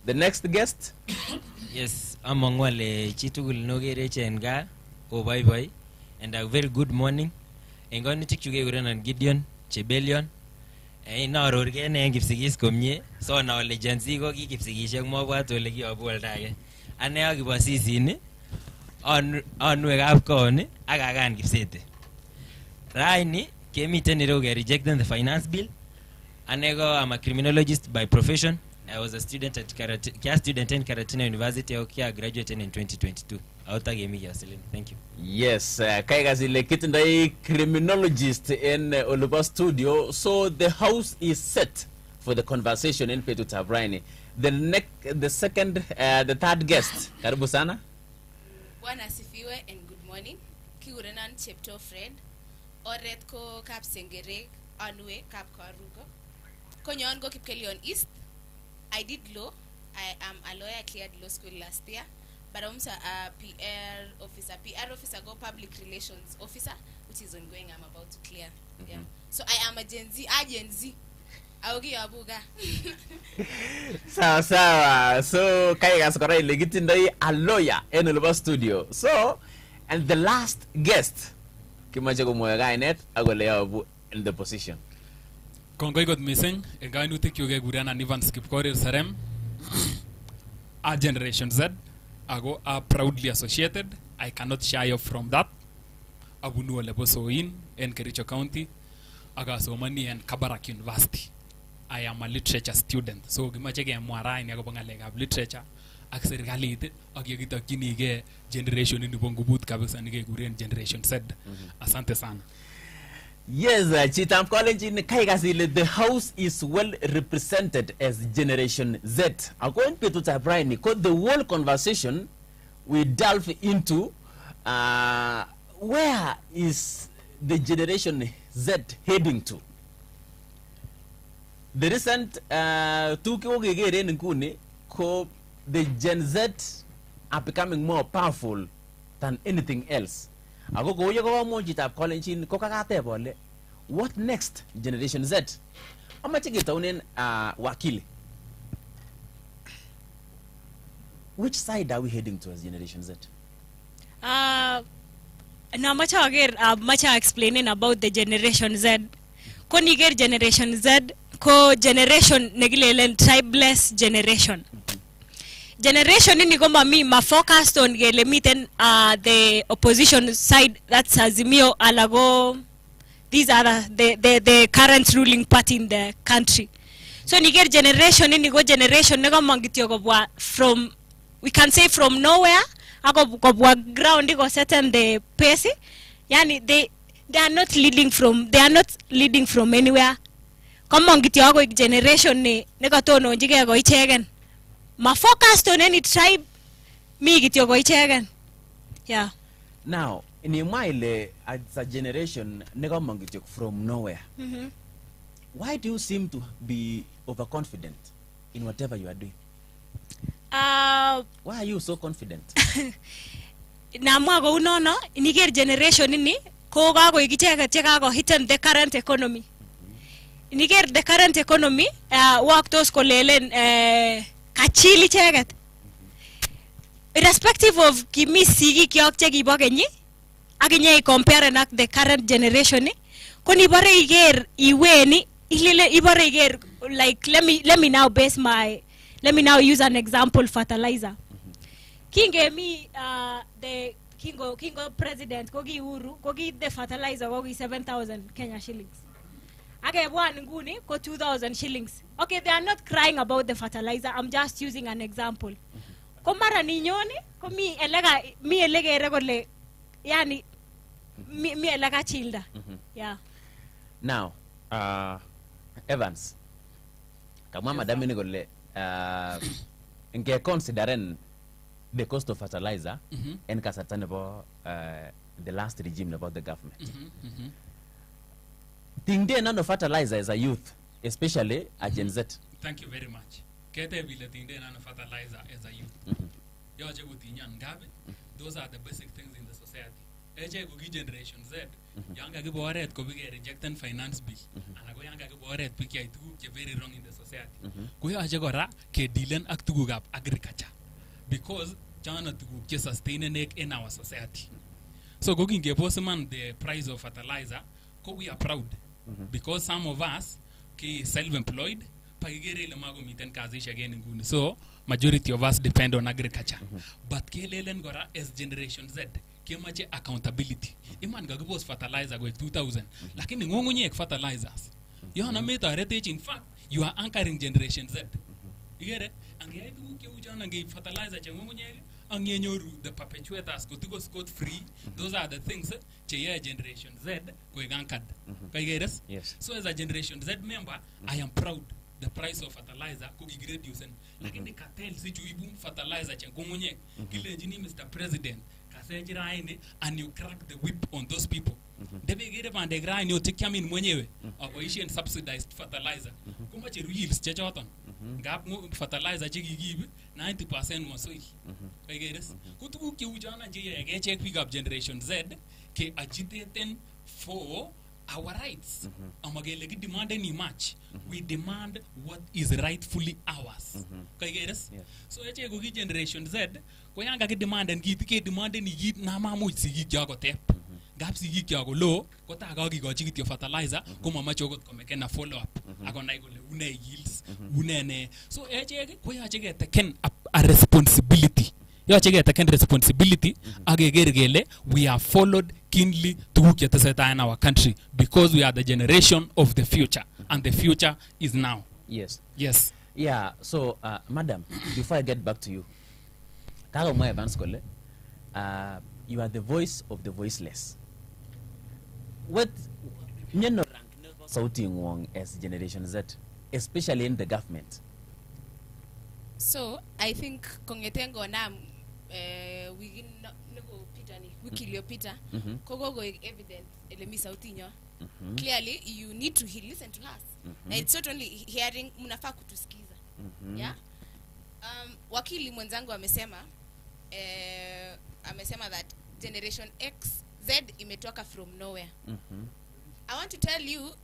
The next guest. Yes, among wale chitugul nogere chenga oboy and a very good morning. Engoni tikchuge urenan Gideon Chebelion. Na ororge ne kipsigis komye so na ole Gen-Z ko ki kipsigisiek mobwat ole kiyobu oldage. Ane akibo sisini onwekab koni ak akan kipsete. Raini kemiten ireu ke rejecting the finance bill. Ane ko I'm a criminologist by profession. I was a student at Karatina University. I graduated in 2022. Thank you. Yes, Kaigazile Kitendai criminologist in Oluba studio. So the house is set for the conversation in Petu Tabraini. The third guest, Karibu sana. Bwana asifiwe and good morning. Kiurenan chepto friend. Oret ko kap sengere anwe kap karugo. Konyon go Kipkelion East. I did law. I am a lawyer. I cleared law school last year. But I'm a PR officer. PR officer go public relations officer, which is ongoing. I'm about to clear. Yeah. So I am a Gen-Z. Gen-Z. Aogi abuga. So Kaigas Korai Legitindai a lawyer in the studio. So and the last guest, Kimajago Moyagainet, Agolea in the position. Kongoi got missing. A guy who take you Guran and Ivan Skipkori Sarem. Our Generation Z. Ago are proudly associated. I cannot shy off from that. Abunu Lebosoin in Kericho County, Agasomani and Kabarak University. I am a literature student. So Gimachege Mwara in Yagobanga Leg literature. Axerigalite, Agita Kinige generation in the Bongubut Kabus and Gurian generation said. Asante San. Yes, Chitam College in Kaigazile, the house is well represented as Generation Z. According to Tabraini, because the whole conversation we delve into where is the Generation Z heading to? The recent the Gen Z are becoming more powerful than anything else. What next, Generation Z? Wakili. Which side are we heading to as Generation Z? Now much explaining about the Generation Z. Koniger Generation Z, ko generation negilelen tribeless generation. Generation in Nigoma ma focused on meeting the opposition side, that's Azimio Alago. These are the current ruling party in the country. So Niger generation in Nigo generation Negomangitio from, we can say from nowhere, Agobwa ground Nigo certain the pace. Yani they are not leading from anywhere. Come on Gitiogo generation negatono jigego ichegen. Ma focused on any tribe, me get your again. Yeah. Now, in your mind, as a generation, negamangitok from nowhere. Why do you seem to be overconfident in whatever you are doing? Why are you so confident? Namago no, Niger generation in Kogago Igichega hidden the current economy. Niger the current economy, work those kolelen Kachili chegat. Irrespective of Kimi Sigi Kyokchegi Bogenyi, Aginye compare the current generation, Konibare Iger, Iweni, Ibare like let me now let me now use an example fertilizer. King gave me the Kingo president, Kogi Uru, Kogi the fertilizer, Kogi 7,000 Kenya shillings. I gave one nguni ko 2,000 shillings. Okay, they are not crying about the fertilizer. I'm just using an example. Komara ninyoni, ko mi elega regole, yani mi elega childa. Yeah. Now, Evans, kama madam ni gole, inge considering the cost of fertilizer, and kasatane about the last regime about the government. Think they none of fertilizer as a youth, especially a Gen Z. Thank you very much. Kete vile think they none of fertilizer as a youth. Those are the basic things in the society. eche ko ki generation Z yang kakibe oret ko bike rejecten finance bill anan ko yang kakibe oret bike tuguk che very wrong in the society ko yoche kora ke dealen ak tugukab agriculture because chana tuguk che sustainable in our society. So go kingepose man the price of fertilizer ko we are proud because some of us ke self-employed pagigere le mago miten kazi shageni nguni. So majority of us depend on agriculture. But ke lelen gora as generation Z ke mache accountability. Iman gagibos fertilizer go 2000 lakini ngongonye ek fertilizers. You na meta heritage, in fact you are anchoring generation Z. Igere ange du ke ujana nge fertilizer che ngongonye ange nyoru the perpetuators go to go scot free. Those are the things che ye generation Z go gankad. Kaigeres? Yes. So as a generation Z member, I am proud the price of fertilizer could be reduced. Like in the cartel, si you boom fertilizer, Mr. President, and you crack the whip on those people. They be get on the grind, you take them in money, or Asian subsidized fertilizer. How much reels, Chachoton? Gap fertilizer, give 90% was so. I get this. Who took you, John, and check pick up Generation Z, ke agitating for our rights. Amagele demand any match. We demand what is rightfully ours. Can you get us? So eche go generation Z, ko yanga ke demand and ke demand ni yit na mamu sigi jago tep. Gap sigi jago low, ko ta ga go chigi fertilizer, ko mama chogo ko mekena follow up. Ago na go le une yields, une ne. So eche ko ya chege taken a responsibility. You have taken responsibility. We are followed keenly to get in our country because we are the generation of the future, and the future is now. Yes. Yes. Yeah. So, madam, before I get back to you, you are the voice of the voiceless. What shouting as Generation Z, especially in the government? So I think kongetengo na wiki iliyopita kogogo evidence elemi sauti nyo clearly you need to listen to us. It's not only hearing, mnafaa kutusikiza. Yeah. Wakili mwenzangu amesema that Generation X Z imetoka from nowhere. I want to tell you,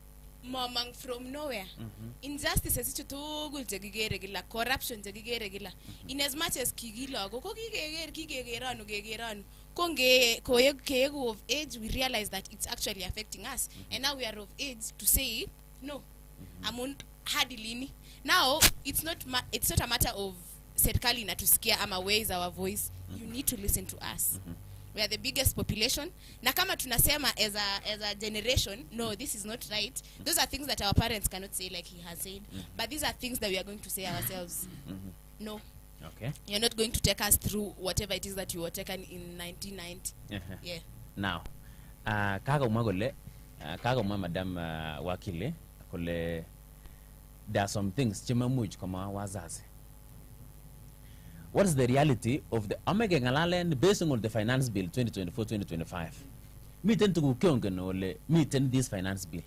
momang from nowhere. Injustices ichutugul chegigeregila, corruption chegigeregila. In as much as kigilo go kigegeranu gegeranu konge koyegu of age, we realize that it's actually affecting us, and now we are of age to say no. Amun hadilini. Now it's not a matter of serikali inatusikia ama where is our voice. You need to listen to us. We are the biggest population. Na kama tunasema as a generation, no, this is not right. Those are things that our parents cannot say like he has said. But these are things that we are going to say ourselves. No. Okay. You're not going to take us through whatever it is that you were taken in 1990. Yeah. Now, kaga madam wakile kole, there are some things chimamuj kama wazazi. What is the reality of the Omega Ngalaland based on the finance bill 2024-2025? Meeting to Kyongan or meeting this finance bill.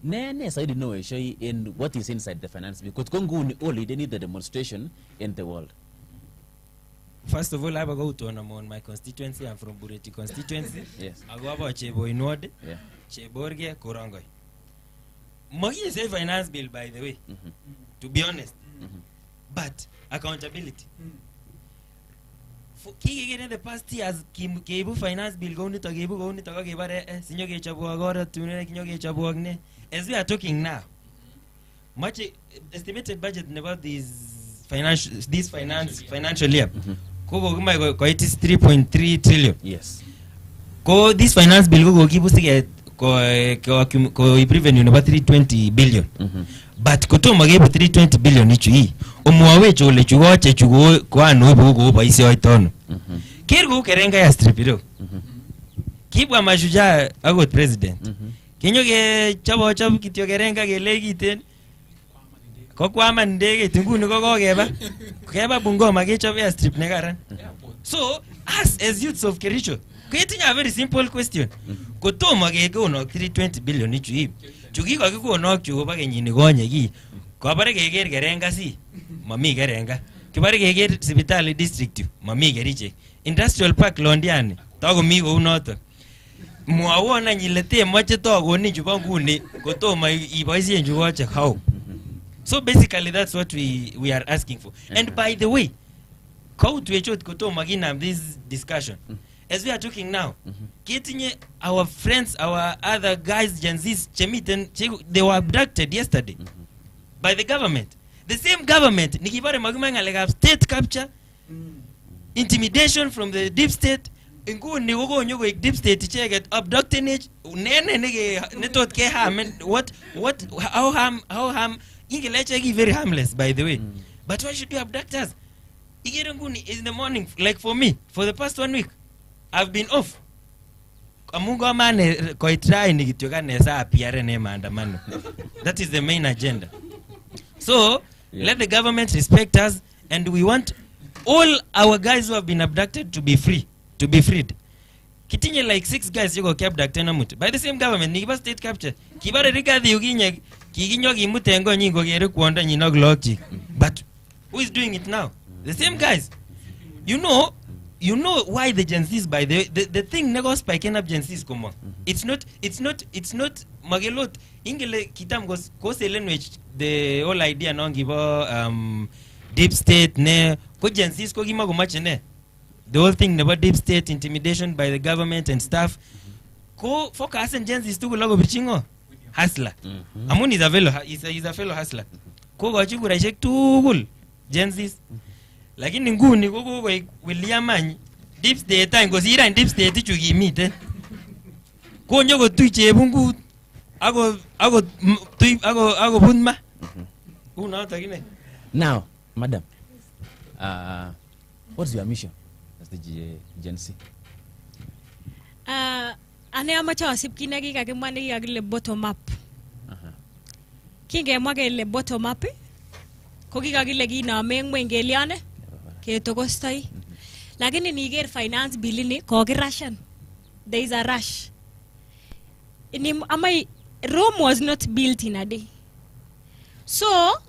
Nene so I didn't know show in what is inside the finance bill. Because Kongo only they need the demonstration in the world. First of all, I will go to my constituency. I'm from Bureti constituency. Yes. I go about Chebo Inward, Yeah. Cheborge, Korangoy. Mogi is a finance bill, by the way, to be honest. But accountability. In the past years, Kibu finance bill going to Gibu going to Gibare, Sinoge Chabuagora, Tunaki Chabuagne. As we are talking now, much estimated budget about this financial year. It is 3.3 trillion. Yes. This finance bill go give us revenue about 320 billion. But Kotoma gave 320 billion each year. Omwawe chole chugoche chugo kwa no bugo ba isi oitono. Kirgo kerenga ya stripiro. Kibwa mashuja agot president. Kinyoge chabo chabu kityo kerenga gelegiten. Kokwa mandege tunguni kokogeba. Keba Bungoma gechobe ya strip negaran. So us as youths of Kericho, a very simple question. Kotoma gego no 320 billion each year. Chugi ko no chugo ba genyini gonye gi. Ko bare geger gerenga si. Mami gerenga. Kibare geger sibitali district. Mami geriche. Industrial park Londiani. Tago mi go noto. mwawon any ile temoche tokonin chubo nguni kotomo iboisien chuboche how. So basically that's what we are asking for. And by the way, kautwechot kotomo kinam this discussion. As we are talking now, getting our friends, our other guys, Gen Zs, they were abducted yesterday by the government. The same government, nikipare magumanga like state capture, intimidation from the deep state, nguni wogo nyogo deep state cheget abducting nene netot ke harm. What how harm ingeleche very harmless by the way. But why should you abduct us? Igere nguni is in the morning, like for me, for the past 1 week. I've been off. Amungo mane koitrai nikityoka nesa appear ne maandamano. That is the main agenda. So let the government respect us, and we want all our guys who have been abducted to be free, to be freed. Kitinye like 6 guys you go abducted na mutu by the same government. Nikiba state capture. Kibare rigadi uginye kiginyo gimute ngo nyingo gere kuonda nyinog logic. But who is doing it now? The same guys. You know why the Gen Zs, by the thing never spiking up Gen Zs come on. It's not magelot ingele kitam goes which the whole idea non give deep state ne ko Gen Zs ko gima go match ne. The whole thing about deep state intimidation by the government and stuff. Ko focus and Gen Zs to go logo bichingo hustler. Amun is a fellow hustler. Ko go chiku reject tugul Gen Zs. Lakini nguni gogo William deep state time go zira deep state chugi meet ko nyogo tuiche bungu ago bunma una takine. Now, madam, what's your mission as the Gen Z? Ane amache asip kinagi kakimwa nekikakile bottom up. Kingemwa kele bottom up ko kikakile kinome ngweny ngelione ketokostoi. Lakini niger finance bill ni kokirashan. There is a rush. Rome was not built in a day. So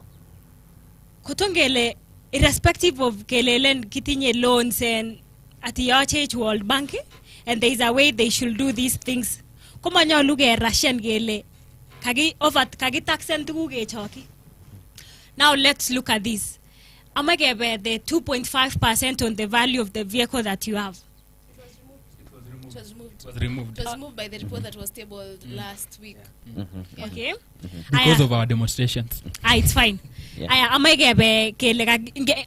kotongele irrespective of kelelen kitinye loans and at the World Bank, and there is a way they should do these things. Koma nyolu ke Russian gele kagi taxen tuguk kechoki. Now let's look at this. Amagebe the 2.5% on the value of the vehicle that you have. It was removed by the report that was tabled last week. Yeah. Okay. Because of our demonstrations. It's fine. Amagebe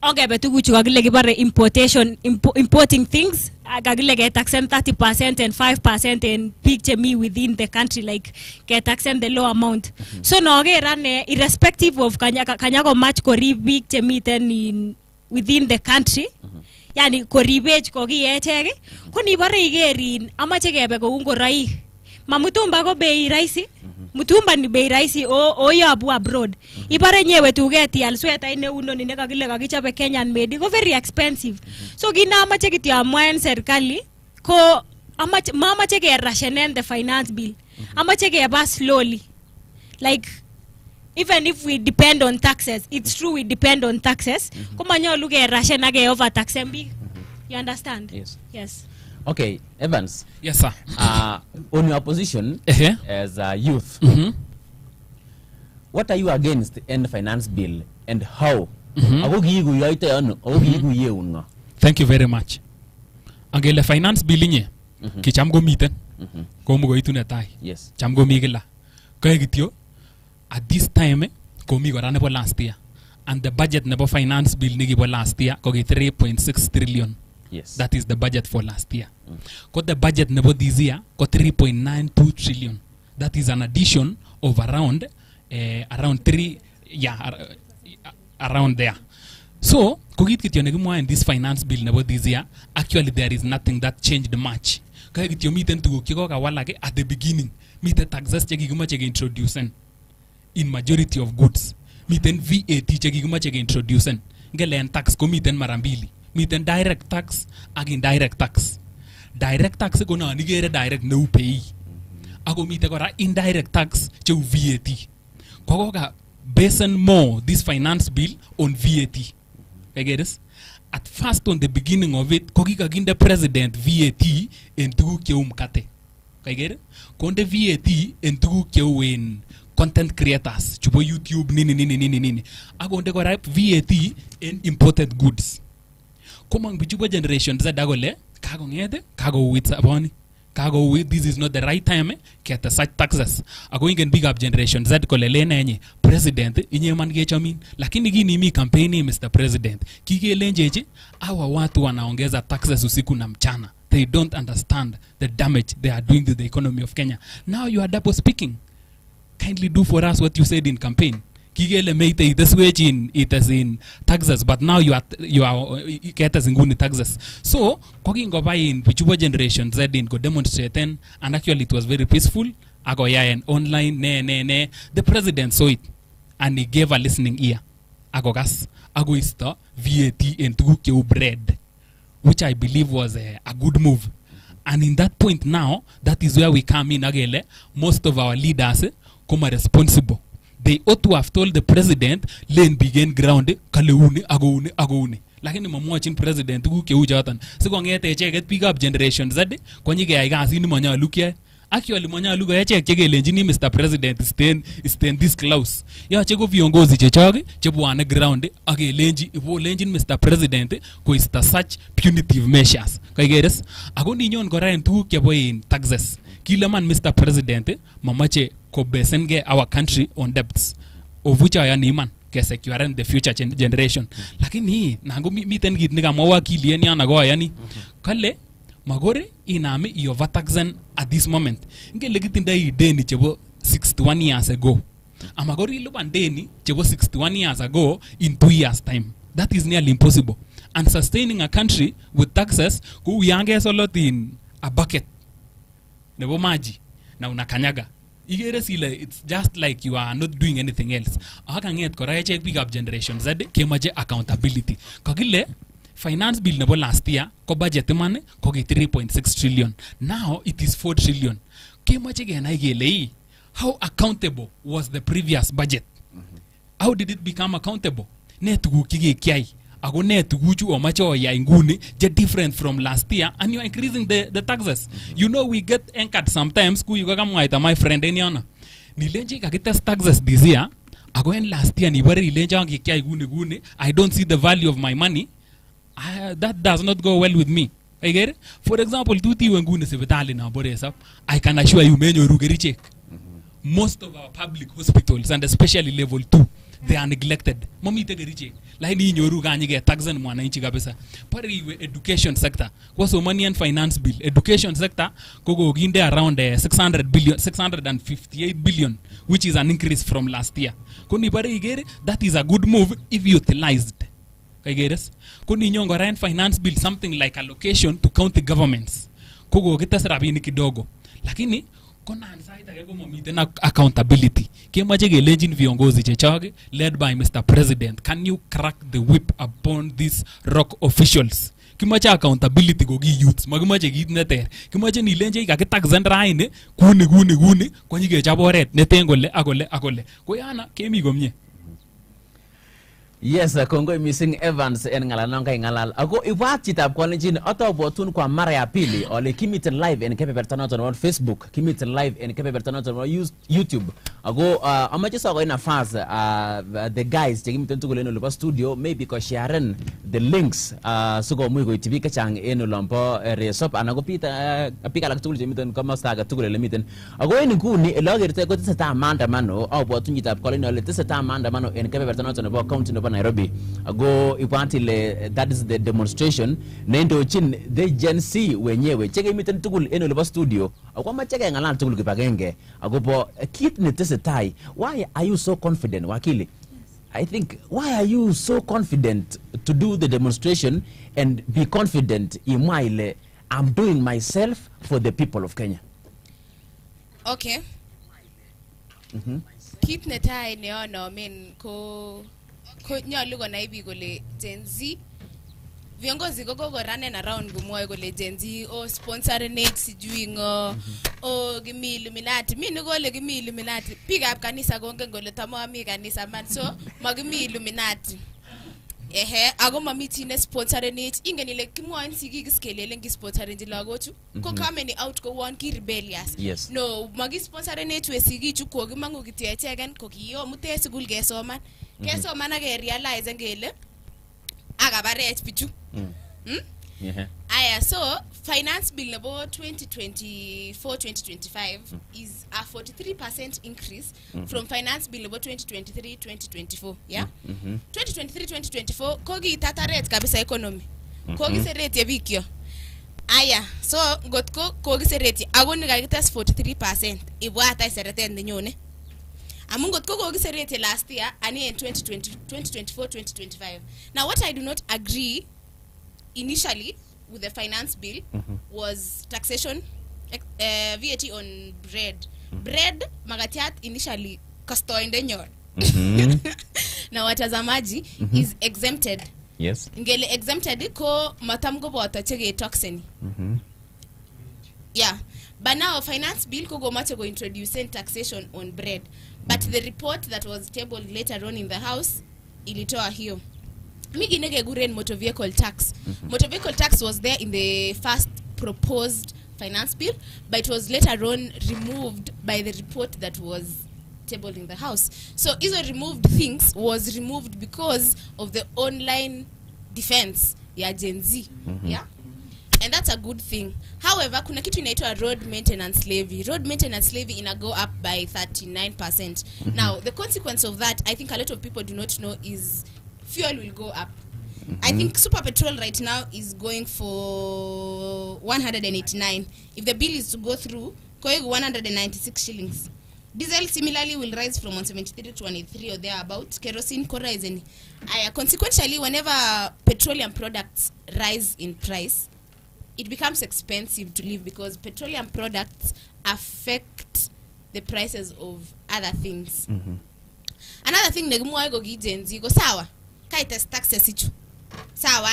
ogebe tuguchu kagile gibare importing things. Kagile get taxed 30% and 5% and picture me within the country, like get taxed the low amount. So no run irrespective of kanyago match kori picture me then within the country. Yani koribech kogi echege kuni bare igerin amache gebe ko ungorai mamutumba ko bei raisi mutumba ni bei raisi o yabu abroad ibare nyewe tugeti al sweta ine uno ni nekakile kakichape Kenyan made go very expensive. So gina amache kitya amwan serikali ko amache ke rationen the finance bill amache ke ba slowly, like even if we depend on taxes, it's true we depend on taxes. Kumanyo luge ration age over taxembi. You understand? Yes. Yes. Okay, Evans. Yes, sir. On your position as a youth, what are you against in the finance bill and how? Thank you very much. Angele finance bill nye kicham go miten ko mo go itunetai. Yes. Cham go migela. Kaya gityo at this time komi gora nebo last year, and the budget nebo finance bill nigi bo last year kogi 3.6 trillion. Yes. That is the budget for last year. Got the budget nebo this year got 3.92 trillion. That is an addition of around 3, around there. So kogit kityo negimwa in this finance bill nebo this year, actually there is nothing that changed much. Kaya kityo miten tuguk chiko kawalake at the beginning. Miten taxes chekikimache introducen in majority of goods. Miten VAT chekikimache introducen. Ngelen tax ko miten marambili. Miten direct tax ak indirect tax. Direct tax ko na nigere direct no pay. Ako miten kora indirect tax cheu VAT. Kokoka basen more this finance bill on VAT. I get this? At first on the beginning of it, kokikaginde president VAT en tuguk cheu mkate. Kaigere konde VAT en tuguk cheu en content creators chubo YouTube nini akonde kora VAT en imported goods. Komang bichubo generation Z agole kagongete kagouit saboni kagouit, this is not the right time get such taxes. Ako ingen big up generation Z kole lenenye president inye man kechomin, lakini gini mi campaign Mr. President kigelenjeje hawa watu wanaongeza taxes usiku na mchana. They don't understand the damage they are doing to the economy of Kenya. Now you are double speaking. Kindly do for us what you said in campaign. Kigele meite it is in taxes, but now you are get us in taxes. So kogingo by in pichubo generation Z in go demonstrate and actually it was very peaceful. Ago ya and online ne. The president saw it and he gave a listening ear. Ago gas ago isto VAT and tugu bread, which I believe was a good move. And in that point now, that is where we come in again. Most of our leaders come responsible. They ought to have told the president, len begin ground, kaleune, agoune. Lakini mamwachin president tugu ke ujatan. Siko ngete check pick up generation Z, konyige ay gas ini manya lukia. Actually manya luka check lenjini Mr. President stand this close. Ya cheko viongozi chechage, chebuane ground, age lenjin Mr. President ko is such punitive measures. Kaigeres, ago ninyon korain tugu ke boy in taxes. Kila man Mr. President, mamache ko besenge our country on debts, of which I am iman ke securing the future generation. Lakini nango miten git niga mawa kilieni anago yani kale magore inami i overtaxen at this moment. Nge legitinda I deni chebo 61 years ago. Amagori luban deni chebo 61 years ago in 2 years time. That is nearly impossible. And sustaining a country with taxes ku yange solot in a bucket nebo maji na unakanyaga. It's just like you are not doing anything else. Akanget kora check pick up generation Z kemaje accountability. Kagile finance bill nebo last year ko budget man ko 3.6 trillion. Now it is 4 trillion. Kemaje gena igele how accountable was the previous budget? How did it become accountable? Ne tugu kige kiai. Ago ne tuguchu o macho ya inguni just different from last year, and you are increasing the taxes. You know we get anchored sometimes ku yuga kamwaita my friend eniona. Nilenje kagites taxes this year. Ago en last year ni bari nilenje angikia iguni. I don't see the value of my money. That does not go well with me. I get it? For example, tuti wenguni sibitali na bores up. I can assure you menyo rugeri check. Most of our public hospitals, and especially level 2, they are neglected. Mami tegeri check. Lahini nyoru ganyi ge taxen mwananchi kabisa. Pari education sector. Kwaso money and finance bill. Education sector kogo ginde around 658 billion, which is an increase from last year. Kuni pari igere, that is a good move if utilized. Kaigeres. Kuni nyongo rent finance bill, something like allocation to county governments. Kogo gitas rabini kidogo. Lakini kona ansaita kego momitena accountability. Kemaje ge legend viongozi chechage led by Mr. President. Can you crack the whip upon these rock officials? Kimaje accountability go gi youths. Magimaje git neter. Kimaje ni lenje ka taxen raine guni kwanyige chaboret netengole agole. Koyana kemi gomye. Yes, Kongo missing Evans en ngalananga ngalal. Ago iwat chitab kwa lenjin oto botun kwa mara ya pili ole kimiten live en kepe bertanoton on Facebook, kimiten live en kepe bertanoton on YouTube. Ago amache sogo ina fast the guys che kimiten tugul en lo studio maybe ko sharen the links sugo muy go TV kachang en lompo resop anago pita pika la tugul che miten kama staga tugul le miten. Ago en nguni elogerte ko tsata maandamano au botun chitab kwa lenole tsata maandamano en kepe bertanoton bo county no Nairobi. Ago ipantile that is the demonstration nendo chin the Gen Z wenyewe cheke miten tugul eno leba studio akwa cheke ngalala tugul kipagenge ago po kit netesetai. Why are you so confident wakili? I think why are you so confident to do the demonstration and be confident imaile I'm doing myself for the people of Kenya? Okay. Kit netai neono men ko nyolu konai biik kole Gen Z viongozi koko ranen around kumwoe kole Gen Z o sponsorenate sijui ngo o kimi Illuminati. Mi nikole kimi Illuminati. Biikab kanisa kongen kole tamoami kanisa man, so makimi Illuminati. ako mami chi ne sponsorenech ingen ile kimwoin sigik iskelelen kisponsorenji lagochu ko coming out ko one ki rebellious Yes. no magisponsorenech we sigichu kokimangu kityo echeken ko kiyomute sukul kesoman kesoman ak realize ngele akabarech bichu Yeah. aya so finance bill nebo 2024-2025 is a 43% increase from finance bill nebo 2023-2024 yeah 2023-2024 kogi tataret kabisa economy kogi serete bikyo aya so ngotko kogi serete agoni kagites 43% ibwata seretet nenyone amun ngotko kogi serete last year ani in 2024-2025 now what I do not agree initially with the finance bill was taxation, VAT on bread. Bread magatiat initially kastoinde nyor. Na watazamaji is exempted. Yes. Ngele exempted ko matamgo bota chege toxin. Yeah. But now finance bill ko go macho go introduce taxation on bread. But the report that was tabled later on in the house ilitoa hiyo. Miginege guren motor vehicle tax. Motor vehicle tax was there in the first proposed finance bill, but it was later on removed by the report that was tabled in the house. So iso removed things was removed because of the online defense ya Gen Z. Yeah? And that's a good thing. However, kuna kitu inaitwa road maintenance levy. Road maintenance levy ina go up by 39%. Now, the consequence of that, I think a lot of people do not know, is fuel will go up. I think super petrol right now is going for 189. If the bill is to go through, going 196 shillings. Diesel similarly will rise from 173 to 183 or thereabout. Kerosene ko rise any. Consequently, whenever petroleum products rise in price, it becomes expensive to live because petroleum products affect the prices of other things. Another thing negumwa go gijenzi go sawa. Kai taxes ichu. Sawa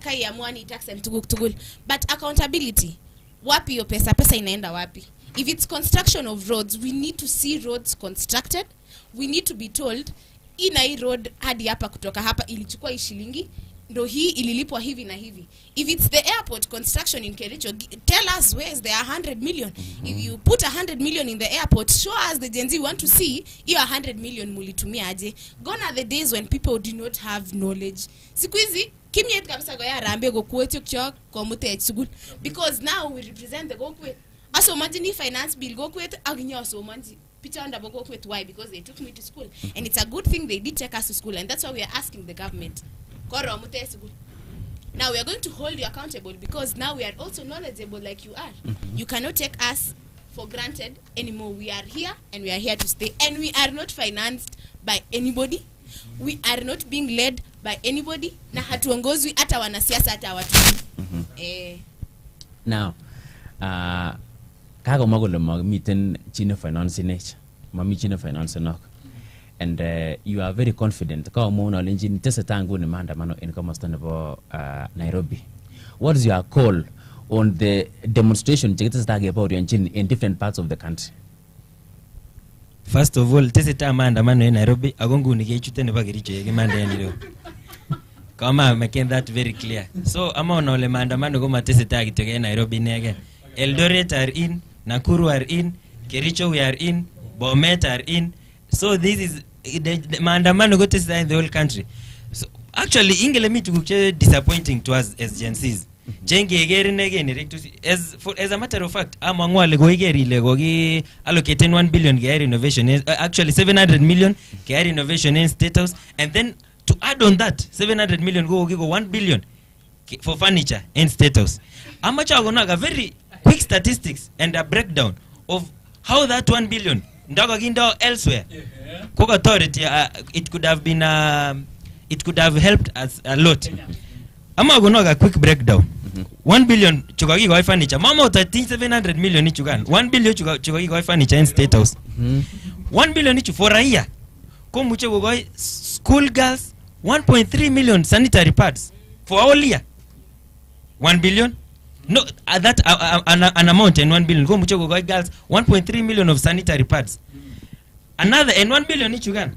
kai amwani tax and tugul. But accountability. Wapi yo pesa inaenda wapi? If it's construction of roads, we need to see roads constructed. We need to be told ina hii road hadi hapa kutoka hapa ilichukua shilingi ndo hii ililipwa hivi na hivi. If it's the airport construction in Kericho, tell us where is there 100 million. If you put 100 million in the airport, show us the Gen Z want to see hiyo 100 million mulitumia aje. Gone are the days when people do not have knowledge. Siku hizi kimyet kabisa go ya rambe go kuetyo kyo kwa mute sugul because now we represent the gokwe. Aso imagine finance bill gokwe aginyo so manji picha under gokwe. Why? Because they took me to school and it's a good thing they did take us to school and that's why we are asking the government. Now we are going to hold you accountable because now we are also knowledgeable like you are. You cannot take us for granted anymore. We are here and we are here to stay. And we are not financed by anybody. We are not being led by anybody. Na hatuongozwi hata wanasiasa hata watu. Now, kago magolo magmiten chino finance nature. Mami chino finance nok. And you are very confident. Kawa mona lenjini tesa tangu ni maandamano in Kamastan about Nairobi. What is your call on the demonstration about in different parts of the country? First of all, tesa ta maandamano in Nairobi agongu ni kechute ne bagiricho yege maandamano leo. Kama making that very clear. So ama ona ole maandamano go matese ta gitoke Nairobi nege. Eldoret are in, Nakuru are in, Kericho we are in, Bomet are in. So this is the maandamano go test in the whole country. So actually ingele me to disappointing to us as Gen Zs. Jenge again as a matter of fact amangwale go igeri le go gi allocating 1 billion ge renovation actually 700 million ge renovation in State House and then to add on that 700 million go 1 billion for furniture in State House. Amacha go naga very quick statistics and a breakdown of how that 1 billion ndaga gindo elsewhere. Coca authority it could have been it could have helped us a lot. Ama go naga quick breakdown. 1 billion chugagi go furniture. Mama 700 million each Uganda. 1 billion chugagi go furniture in State House. 1 billion each for a year. Come muche go school girls 1.3 million sanitary pads for all year. 1 billion. No, that an amount in 1 billion. Go muche go girls 1.3 million of sanitary pads. Another and 1 billion each Uganda.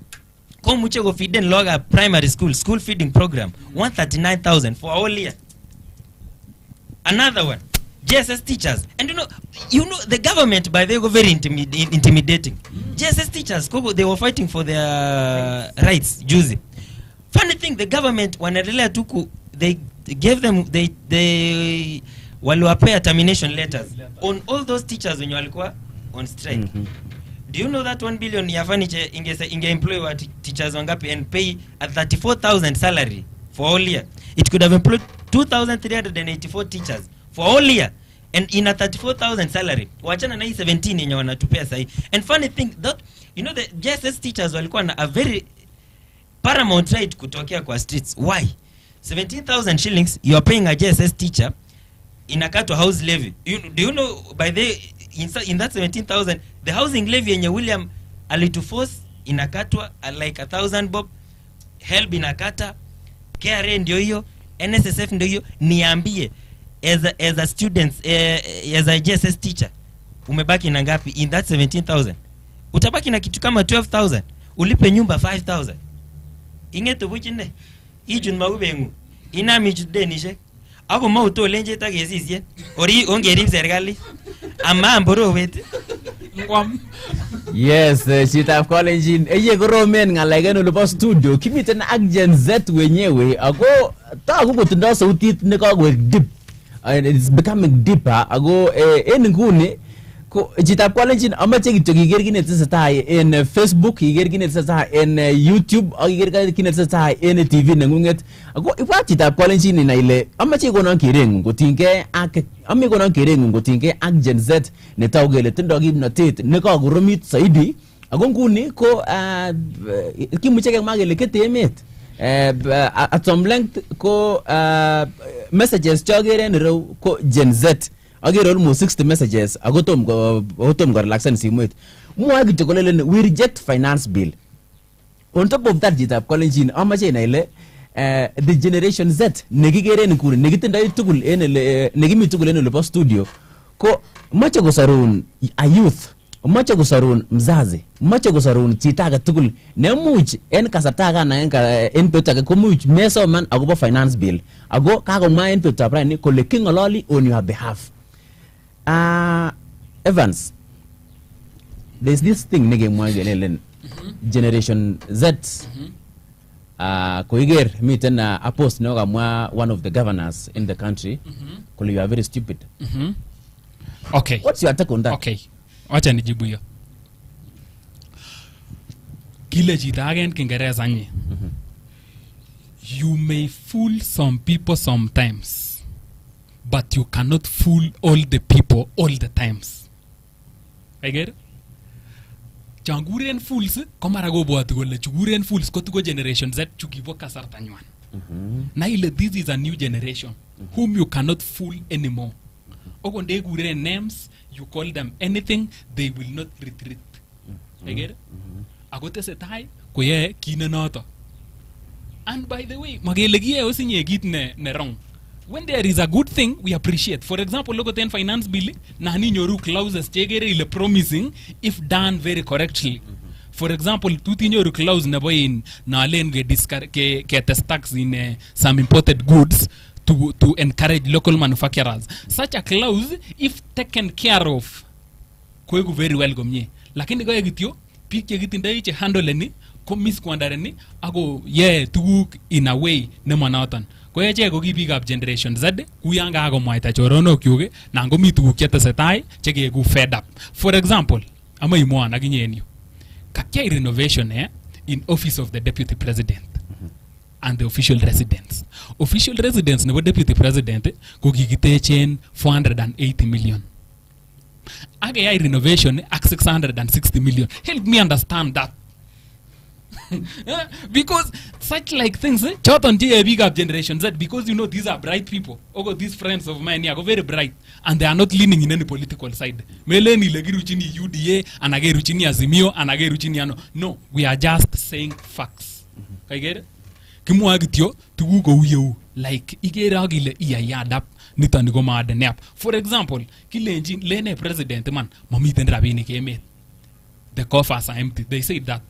komuche ko feeden logab primary school feeding program 139,000 for a whole year. Another one, JSS teachers. And you know the government, by the way, very intimidating. JSS teachers, they were fighting for their rights, juzi. Funny thing, the government, wanaendelea tuku, they gave them, they waliwapea termination letters on all those teachers when walikuwa on strike. Do you know that 1 billion ya furniture inge employ wa teachers wangapi and pay a 34,000 salary for all year? It could have employed 2,384 teachers for all year, and in a 34,000 salary. Wachana na hii 17 yenye wanatupea sahi. And funny thing that the JSS teachers walikuwa na a very paramount right kutokea kwa streets. Why? 17,000 shillings you are paying a JSS teacher inakatwa house levy. Do you know by the in that 17,000 the housing levy yenye William alituforce inakatwa like 1,000 bob, help inakata, KRA ndio hiyo, NSSF ndio hiyo. Niambie as a student as a JSS teacher umebaki na ngapi in that 17,000? Utabaki na kitu kama 12,000, ulipe nyumba 5,000. Ingeto buchine ijun maubengu inami judenishe ako mauto lenje tagesisye ori ongerim serikali ama mborowet ngwam. Yes, chitab Kalenjin eye koromen ng'alek olibo studio kimiten ak Gen Z wenyewe ako tagu kotindo sautit nekakoek deep and it's becoming deeper ako en nguni ko chitab Kalenjin amache kityo kiger kit netesetai en Facebook, kiger kit netesetai en YouTube, ak kiger kit netesetai en TV nengunget. Ako ibwat chitab Kalenjin ina ile amache konon kerengung kotinygei ak ami konon kerengung kotinygei ak Gen Z netagu kele tindo kimnotet nekakoromit saidi. Ako nguni ko kimuche kemwa kele kete emet at some length ko messages chokere en ireu ko Gen Z. Agere almost 60 messages ako tom ko relaxen simoit. Mwa kityo kolelen we reject finance bill. On top of that, chitab Kalenjin amache ina ile the generation Z nekikere nguni nekitindoi tugul en ele nekimi tugul en olibo studio ko mache kosarun a youth, mache kosarun mzazi, mache kosarun chito age tugul nemuch en kasarta kana en betut age komuch mesoman akobo finance bill ako kakomwa en betutab rani kole kingololi on your behalf. Evans, there's this thing nekemwa kelelen generation Z. Koiger miten a post nekamwa one of the governors in the country kole you are very stupid. Okay. What's your take on that? Okay. Wacha nijibu hiyo. Kile chito age en Kiingereza nye. You may fool some people sometimes, but you cannot fool all the people all the times. I get it? Changuren fools komara go bwati kole chuguren fools ko tuko generation Z chukibo kasarta nywan. Na ile this is a new generation whom you cannot fool anymore. Okonde guren names, you call them anything, they will not retreat. I get it? Agote setai ko ye kinenoto. And by the way, magele giye osinye git ne wrong. When there is a good thing, we appreciate. For example, look at the finance bill. Nani nyoru clauses chegere ile promising if done very correctly. For example, tuti nyoru clause na boy na len ke test tax in some imported goods to encourage local manufacturers. Such a clause, if taken care of, kwegu very well gomye. Lakini goya gityo, pik ye gitindai che handle ni, komis kwandare ni, ako ye tuguk in a way ne manatan. Kwa che ko kibikab generation Z kuyanga ako mwaita chorono kyuge na ngomi tuguk chetesetai cheke ku fed up. For example, ama imwa na kinyenyu. Kakya renovation in office of the deputy president and the official residence. Official residence nebo deputy president ko kikitechen 480 million. Age renovation ak 660 million. Help me understand that. Because such like things choton je big up generation Z, because you know these are bright people. Ogo these friends of mine are very bright and they are not leaning in any political side. Meleni legiru chini UDA anageru chini Azimio anageru chini ano. No, we are just saying facts. I get it? Kimwa gityo tugugo uyu like igera gile iya yadap nitani go madenap. For example, kilenjin lene president man mamiten rabinik emet. the coffers are empty. They say that.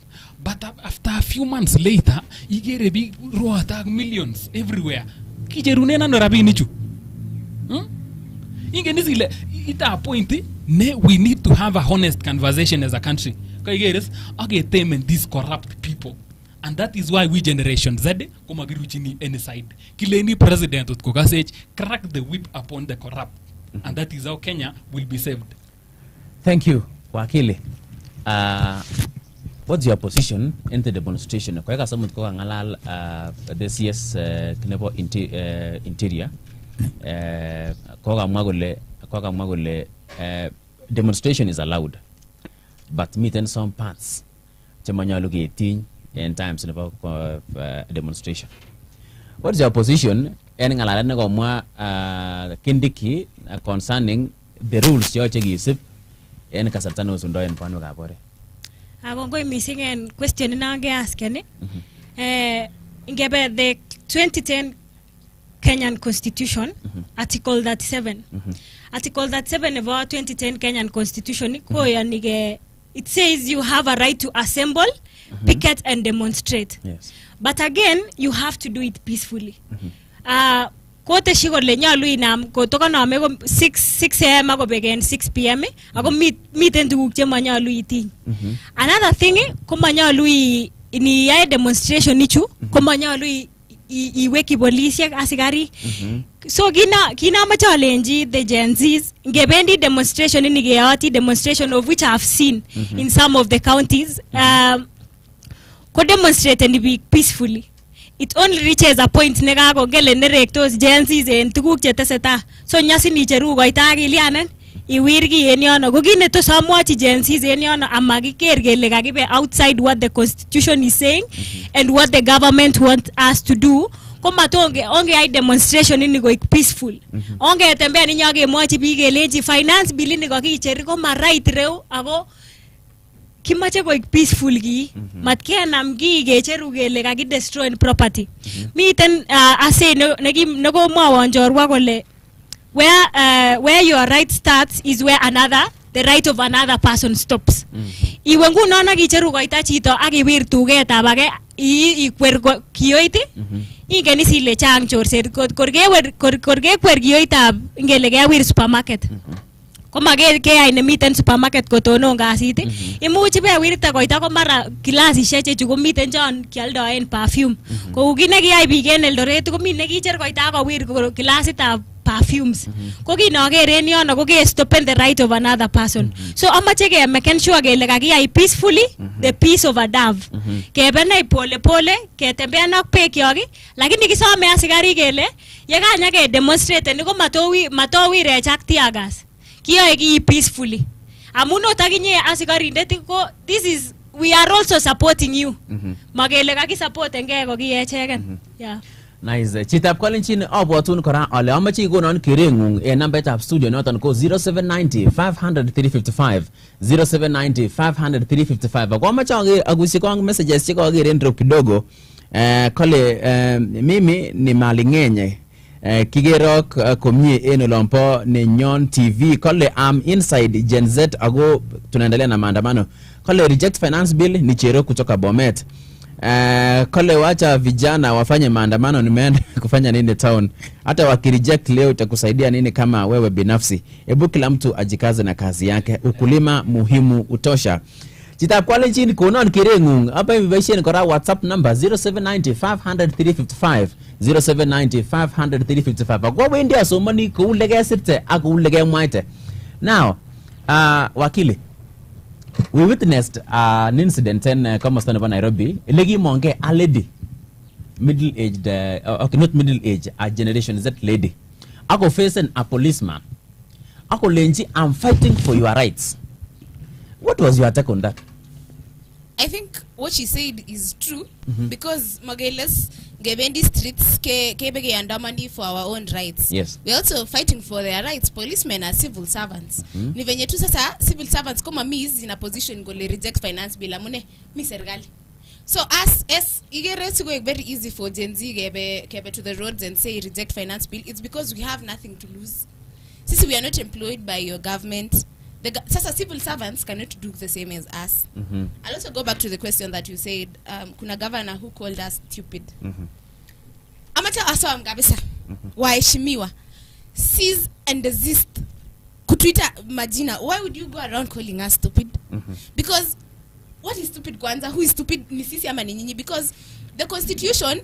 But after a few months later, you get a big raw attack, millions everywhere. Kijerunena no rabinichu. Ita point we need to have a honest conversation as a country. Okay, them and these corrupt people. And that is why we generation Z kumagiruchini any side. Kileni president with Kogasage crack the whip upon the corrupt. And that is how Kenya will be saved. Thank you, Wakili. What's your position in the demonstration? Kwa kaka samu tuko ngalal the CS kinepo interior kwa magole demonstration is allowed, but meet in some parts chamanyalu ke in times about demonstration. What's your position in ngalala ne ko mwa kindiki concerning the rules yo chegisip en kasartano sundo en pano kapore? I'm going missing and question now asking ingebe the 2010 Kenyan Constitution, Article 37. Article 37 of our 2010 Kenyan Constitution, it says you have a right to assemble, picket and demonstrate. Yes. But again, you have to do it peacefully. Kote shigo le nyalu inam kotoka na amego 6 a.m. ago begin 6 p.m. ago meet and do chema nyalu iti. Another thing, koma nyalu ni ya demonstration nichu, koma nyalu iweki polisi asigari. So kina ma challenge the Gen Zs ngebendi demonstration ni geati demonstration of which I have seen in some of the counties. Ko demonstrate and be peacefully. It only reaches a point nega go gele nerectos Gen Zs en tuguk cheteseta. So nyasi ni cheru go itagi lianen iwirgi enyono go gine to samwachi Gen Zs enyono amagi kergele gagibe outside what the constitution is saying and what the government wants us to do. Koma tonge onge ai demonstration ni go peaceful. Onge tembea ni nyage mwachi bige leji finance bill ni go kicheri koma right reu ago kimache go peaceful gi matke namgi gecheru gele gagi destroy property. Miten ase no go mwa njorwa gole where your right starts is where the right of another person stops. Iwengu nona gicheru go itachito agi wirtuge tabage ikwer kiyoiti ingeni sile chang chorset korge kwer kiyoitab ingele ge wir supermarket. Koma ke ay nemiten supermarket ko tono ngasit imuchi be wirta koita ko mara kilasishek chechu komiten chon kialdoen perfume ko kine kiyai biik en Eldoret ko mine kicher koita ko wir kilasitab perfumes ko kinoger en yono ko ke stopen the right of another person. So amache ke make sure kele kakiyai peacefully the peace of a dove kebenai pole pole ketembean ak pek yoki lakini kisome asikari kele yekanya ke demonstrate ni ko matowirech ak tiagas kiyoe ki peacefully amuno takinye asikarindet ko we are also supporting you magele kaki support ngeke ko kiecheken. Yeah. Nice. Chitab Kolenjin abwatun kora ale amache ikonon kerengung en nambaitab studio noton ko 0790 500 355 0790 500 355 ako amache agusi ko messages chiko agere ndro kidogo kole mimi ni malingenye kigerok komie en olompo nenyon TV kole am inside Gen Z ago tunaendelea na maandamano kole reject finance bill ni chero kutoka Bomet. Kole wacha vijana wafanye maandamano nimeenda kufanya nini town hata wakireject leo itakusaidia nini kama wewe binafsi hebu kila mtu ajikaze na kazi yake ukulima muhimu utosha. Chitakwale chini konon kirengung hapa invitation kora WhatsApp number 0790 500 355 0790 500 355 kwa wendi asomani ko ulege sirte ak ulege mwaite. Now wakili, we witnessed an incident in Commonwealth of Nairobi. Legi monge a lady, middle aged, okay, not middle age, a Generation Z lady. Ako facing a policeman. Ako lenji, I'm fighting for your rights. What was your take on that? I think what she said is true because Mageles Gebendi streets kebege andamani for our own rights. Yes. We're also fighting for their rights. Policemen are civil servants. Ni venye tu sasa civil servants kama mi is in a position go le reject finance bill amune mi serikali. So as it's going very easy for Gen Z kebe to the roads and say reject finance bill, it's because we have nothing to lose. Since we are not employed by your government, Sasa civil servants cannot do the same as us. I'll also go back to the question that you said, kuna governor who called us stupid. Amacha asawa mkabisa. Waheshimiwa. Cease and desist. Kutuita majina. Why would you go around calling us stupid? Because what is stupid kwanza? Who is stupid? Ni sisi ama ni nyinyi? Because the constitution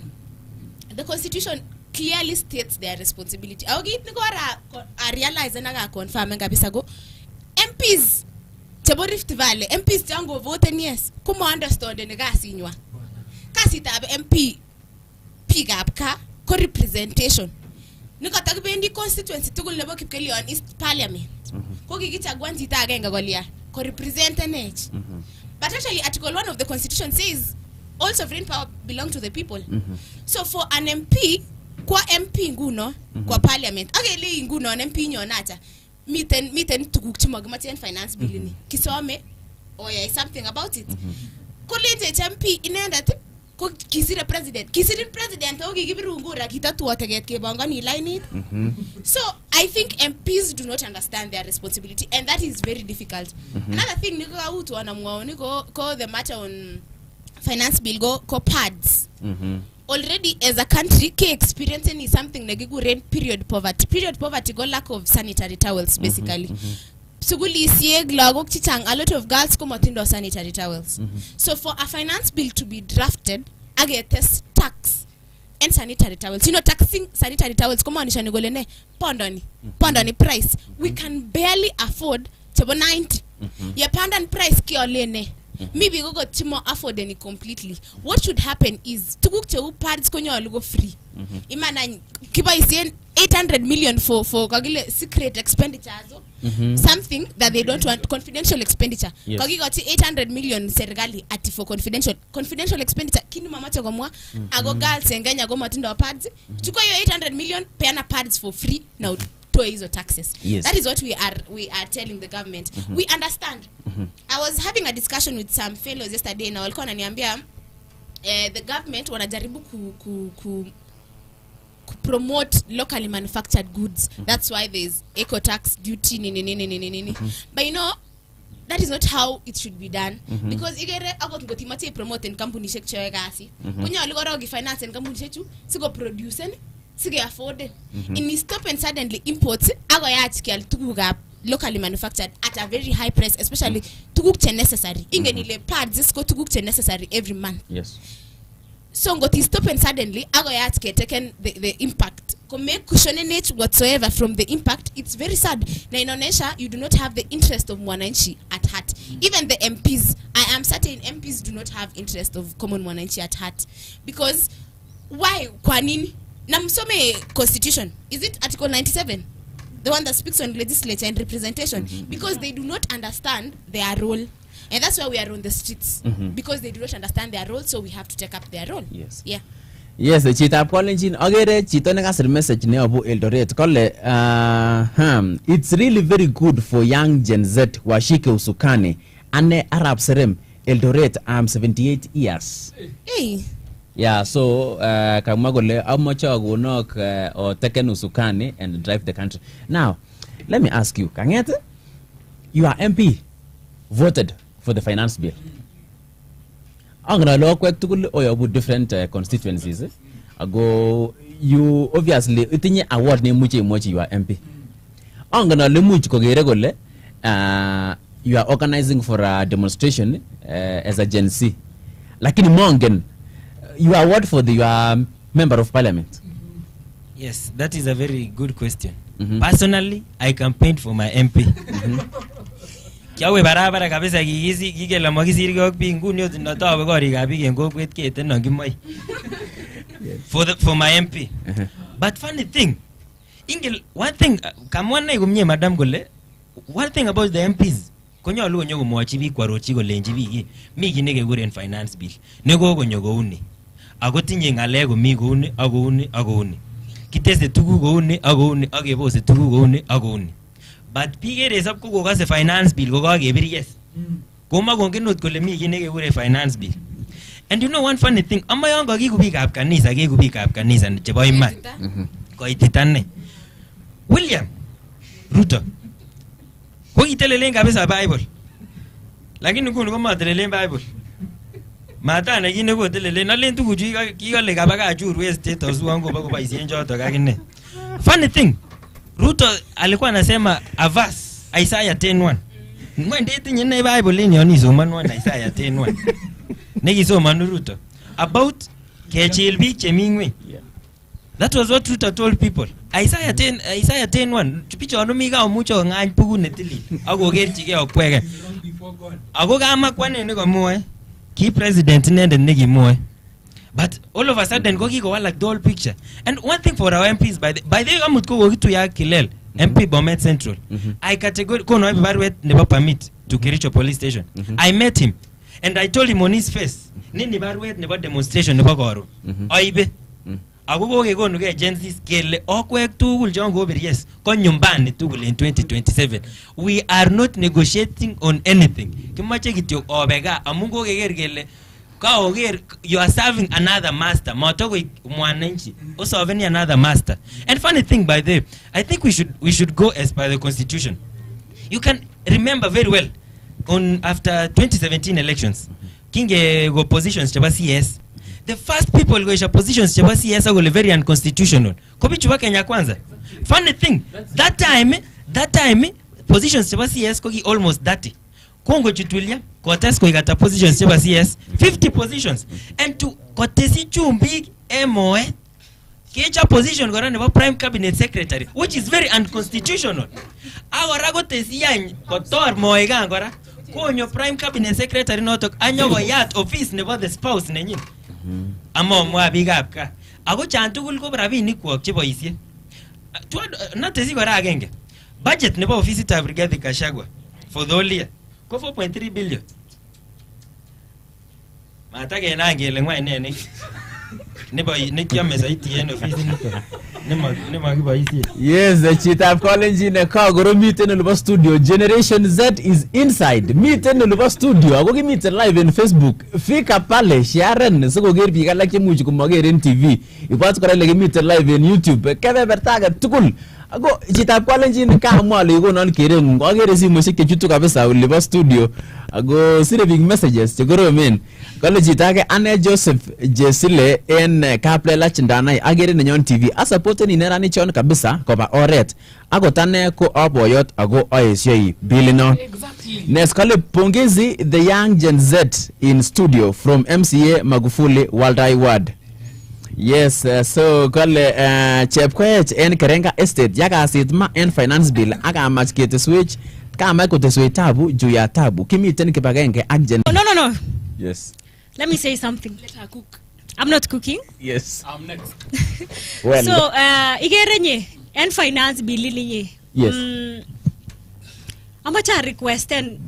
clearly states their responsibility. Awagi niko a realize na confirm kabisa go MPs Chebo Rift Valley MPs jango vote yes kuma understand ne ga sinywa kasi tabe MP pick up ka ko representation niko takbendi constituency tugul nebo Kipkelion East Parliament ko kikichagwan chita agenge kolia ko represent nech. But actually article 1 of the constitution says all sovereign power belong to the people. So for an MP kwa MP nguno kwa parliament ageli nguno an MP nyonacha miten tuguk chimagimatian finance bill ni kisome oya something about it college MP inendet ko kisire president ogi gibirungura kitatu teget kebangani line it. So I think MPs do not understand their responsibility, and that is very difficult. Another thing niko utu anamwao niko the matter on finance bill go pads. Already as a country ke experiencing is something negiguren period poverty go lack of sanitary towels basically. Suguli sieg lagok chichang, a lot of girls come out sanitary towels. So for a finance bill to be drafted against tax and sanitary towels, you know, taxing sanitary towels come on ishanigolene pondoni price we can barely afford chebo 90 ya pandan price ki olene maybe go timo afford any completely. What should happen is tuguk che pads konyo go free. Imana kiba is 800 million for kagile secret expenditures. Something that they don't want, confidential expenditure. Kagi got 800 million serikali ati for confidential expenditure kinu mama chogomwa ago girls enganya go matindo pads chukua yo 800 million peana pads for free now to hizo taxes. That is what we are telling the government. We understand. I was having a discussion with some fellows yesterday na walikuwa wananiambia the government wanajaribu ku promote locally manufactured goods. That's why there's eco tax duty nini. But you know that is not how it should be done. Because igere agot ngotimati promote en company shek choe gasi kunya aligora ogi finance en company shechu sigo produce sige afford in stop and suddenly imports ago ya chikel tuguk locally manufactured at a very high price, especially tuguk che necessary ingenile pads go tuguk che necessary every month. Yes. So got stop and suddenly ago ya taken the impact make cushionate whatsoever from the impact. It's very sad na inaonesha you do not have the interest of mwananchi at heart. Even the MPs, I am certain MPs do not have interest of common mwananchi at heart. Because why kwa nini na msome constitution, is it article 97, the one that speaks on legislature and representation? Because they do not understand their role, and that's why we are on the streets. Because they do not understand their role, so we have to take up their role. Yes. Yeah. Yes, chita Pauline agere chito nekasir message ne obu Eldoret kole it's really very good for young Gen Z washike usukani ane Arab Serem Eldoret. I'm 78 years. Hey. Yeah, so kama gole amocha agonok or taken usukani and drive the country. Now, let me ask you, Kangete, your MP voted for the finance bill. Angna lo kwek tukul oyo different constituencies. Ago you obviously itinye award ne muche you are MP. Angna le much kogere gole you are organizing for a demonstration as a Gen Z. Lakini mongen you are what for your member of parliament? Yes, that is a very good question. Personally, I campaigned for my MP. Kiawe barabara kabisa gigela magisiri go pingunyo natawe gori gabi gengo kwet kete nangimai. For my MP. But funny thing, one thing kamwana igumnye madam gole, one thing about the MPs konyo lu onyo gumwachi bi kwarochi go lenji bi mi ginege gure finance bill nego go nyogo uni agotinye ngale go mi go uni kitese tugu go uni agebose tugu go uni. But pigere sab ko ga se finance bill go ga gebir yes koma go ngenot kole mi ginege gure finance bill. And you know one funny thing, amayongo gigubi kap kanisa chebo iman ko ititane William Ruto Ko kitelelen kabisa Bible. Lakini nguni ko matelelen Bible. Mata na kine ko telelen nalen tuguchu kikole kabaka churu estate of wangu bako baisien joto kakine. Funny thing, Ruto alikuwa anasema a verse Isaiah 10:1. Mwende tinye na Bible ni oni somanwa na Isaiah 10:1. Nekisoma Ruto about kechil biik chemingwe. That was what Ruto told people. Isaiah 10:1. Pichono mi ka mucho ngany pugu netilil. Akokerchige okwege. Ako kama kwane ne komwoe. Ki president nende nekimwoe. But all of a sudden ko kikowalak the whole picture. And one thing for our MPs by the amut ko kitu ya Kilel MP Bomet Central. I categorically kono ibe barwet nebo permit to Kericho police station. I met him and I told him on his face nini barwet nebo demonstration nebo koro. Oibe. Ako ko ke konu ke agencies kele okwek tugul jon go yes ko nyumbani tugul in 2027. We are not negotiating on anything. Kimache kityo obega amun ko keger kele you are serving another master. Motoko mwananchi o serving another master. And funny thing by the way, I think we should go as per the constitution. You can remember very well on after 2017 elections kinge go positions chaba CS. The first people go positions chaba CS are very unconstitutional. Kobichu wa Kenya kwanza. Funny thing, that time positions chaba CS kogi almost 30. Kongo chitulia Kotes ko igata positions chaba CS 50 positions and to Kotesi chumbi MOE kecha position gora nebo prime cabinet secretary which is very unconstitutional. Agora Kotesi yan kotor moega gora konyo prime cabinet secretary notok anyogo yat office nebo the spouse nenyin. Amo mwa bigap ka. Ako chantugul ko rabinik kwok cheboisie. Natesi gora agenge. Budget nebo office tab Brigadier Kashagwa for the whole year ko 4.3 billion. Mata ke nangele ngwa nene. Nebo nikiame zaidi en office nito. Nema kibaisi. Yes, the chief college in Kagoro meeting in studio. Generation Z is inside. Meeting in the studio. Ako ki meet live in Facebook. Fika pale sharen siko ger pika like muchu kumagere in TV. Ipatu kora like meet live in YouTube. Keve bertaga tukul. Ako chief college in Kamwale iko non kere ngo agere si musik ke chutu kabisa uliva studio. Ako sire big messages chegoro men. Kale chitake ane Joseph Jesile en Kaplela Chindanai agere nenyon TV. Asapote ni nerani chon kabisa koba oret. Ako tane ko aboyot ako oesyoi bilino. Exactly. Neskale pongezi the young Gen Z in studio from MCA Magufuli Waldai Ward. Yes, so kale chepkoech en Kerenga Estate yaka asitma en finance bill aka amach kete switch kama ko teswe tabu juu ya tabu kimiten kipagenge agent. No. Yes. Let me say something. Let her cook. I'm not cooking. Yes. I'm next. Well. So, igerenye and finance bill niye. Yes. Amacha request and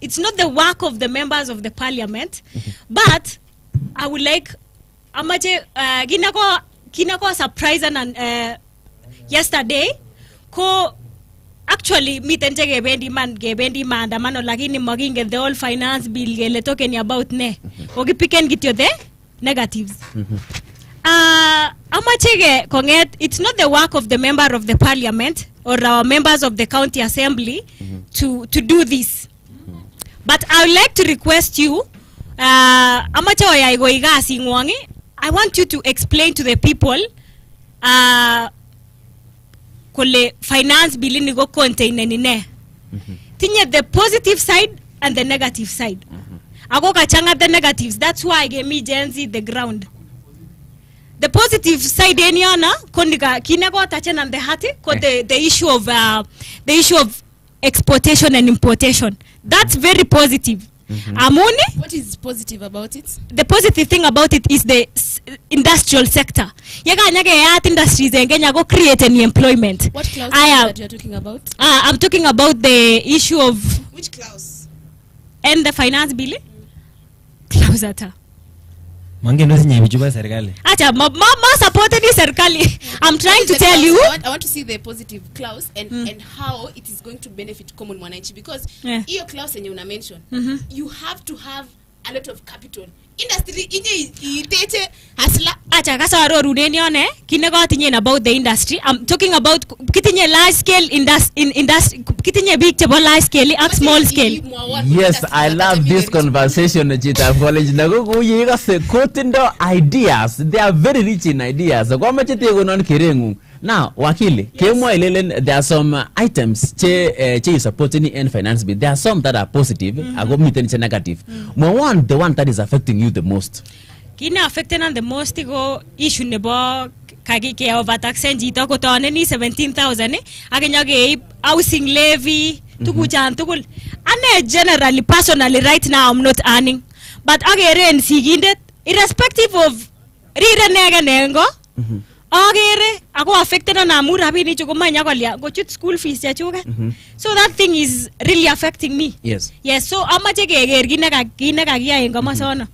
it's not the work of the members of the parliament, but I would like amache kinako surprise and yesterday ko actually mitenje gebendi maandamano lakini maginge the whole finance bill gele talking about ne ogipiken gityo the negatives. Amachege konget it's not the work of the member of the parliament or our members of the county assembly to do this. But I would like to request you amache oyaigo igasi ngwangi. I want you to explain to the people kole finance bill ni go contain nene. Tinye the positive side and the negative side. Ako kachanga the negatives. That's why I gave me Gen Z the ground. The positive side eniana kondika kinako tachen and the hati ko the issue of exportation and importation. That's very positive. Amone, What is positive about it? the positive thing about it is the industrial sector. Yaga nyage art industries in Kenya go create any employment. What clause that you are talking about? I'm talking about the issue of Which clause? and the finance bill. Clause ata. Mange no sinye bichuba serikali. Acha ma supported serikali. I'm trying to tell you. I want to see the positive clause and how it is going to benefit common mwananchi because Yeah. iyo clause yenye una mention you have to have a lot of capital industry inye iteche hasla. Acha kasa arorunen yon kine kotinyen about the industry. I'm talking about kitinye large scale industry kitinye big chebo large scale ak small scale. Yes, I love this conversation Chief College. Nago ye kase kotindo ideas. They are very rich in ideas. Kwa mache tego non kirengu. Now, wakili, kemwa ilelen, there are some items che supporting in finance bill. There are some that are positive, ago miten che negative. The one that is affecting you the most. Kina affecting on the most go issue nebo kagi ke overtaxen jito ko toneni 17,000 akenya ke housing levy tukuchan tukul. Ane generally personally right now I'm not earning, but agere sigindet irrespective of rire nege nengo agere ako affected on amu rabini chu komanya kolya gochut school fees chechuke. So that thing is really affecting me. Yes, so amache keger kine kakiya en komosono.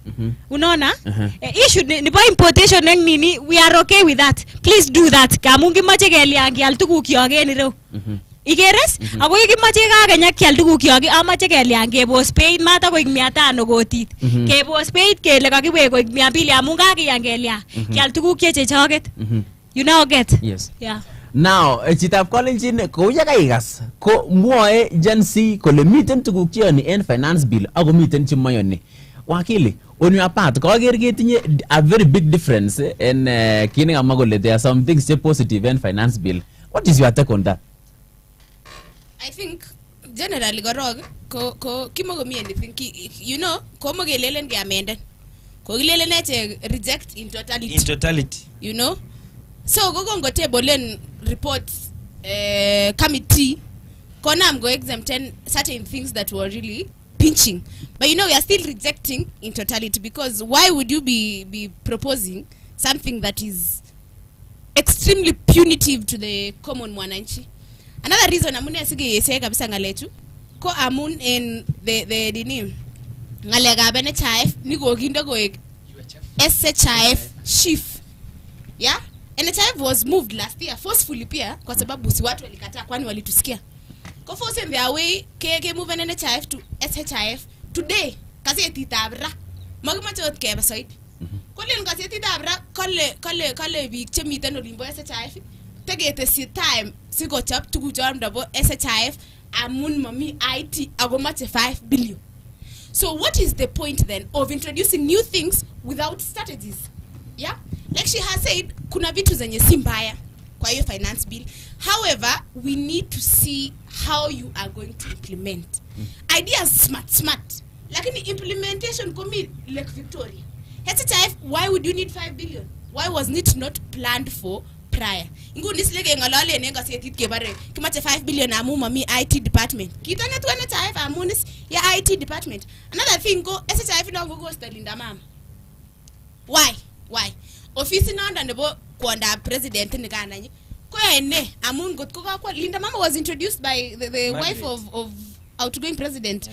Unaona issue nebo importation eng nini, we are okay with that. Please do that. Kamu kimache kelya kyal tuguk kyok en ireu. Ikeres ako kimache kakenya kyal tuguk kyok amache kelya kebos beit mata koik 500 kotit. Kebos beit kele kakiwe koik 200 amu kakiyan kelya kyal tuguk chechoket. You now get? Yes. Yeah. Now, Chief College ko yakaigas ko mwoe Gen Z kole miten tuguk cheyoni en finance bill ako miten chemoyoni. Wakili, on your part, ko ager ketinye a very big difference in kine kama kole there are some things che positive in finance bill. What is your take on that? I think generally korog ko kimogomi anything you know ko mogelelen ke amenden ko gilelen eche reject in totality you know so go go table report committee konam go exempt certain things that were really pinching, but you know we are still rejecting in totality, because why would you be proposing something that is extremely punitive to the common mwananchi? Another reason amune asige yese kabisa ngaletu ko amun in the dini ngalega bene chaif niko kindo go SHIF chief, yeah, and the chief was moved last year forcefully pia kwa sababu si watu walikataa kwani walitusikia ko force in their way ke move an NHIF to SHIF today kaseti tabra magimache ot keba side kolen kaseti tabra kale biik chemiten olimbo SHIF tegetesi time sikochop tuguchon ndabo SHIF amun mami IT agomache 5 billion. So what is the point then of introducing new things without strategies? Yeah, like she has said, kuna vitu zenye si mbaya kwa hiyo finance bill. However, we need to see how you are going to implement. Ideas smart. Lakini implementation komi Lake Victoria. SHIF, why would you need 5 billion? Why was it not planned for prior? Ingu nislege ngalale nenga setit kebare kimache 5 billion amu mami IT department. Kitanya tu SHIF amunis ya IT department. Another thing go SHIF na go Linda mama. Why? Office nanda nebo kwanda president ni kananyi. Ko ene amun got ko kwa Linda mama was introduced by the wife of outgoing president.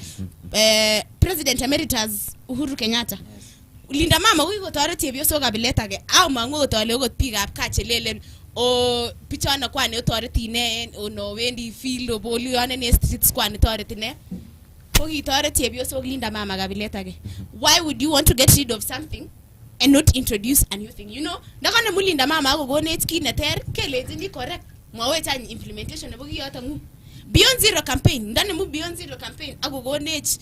President Emeritus Uhuru Kenyatta. Linda mama uko tore tebyo so gabileta ge au mango tole uko pick up ka chelelen o pichana kwane tore tine ono wendi field oboli ane ne streets kwane tore tine ko gi tore tebyo so Linda mama gabileta ge. Why would you want to get rid of something and not introduce a new thing? You know, ndakana mulinda mama ako go net ki neter kelezi ni correct mwawe tani implementation nebo gi yota mu beyond zero campaign ndane mu beyond zero campaign ako go net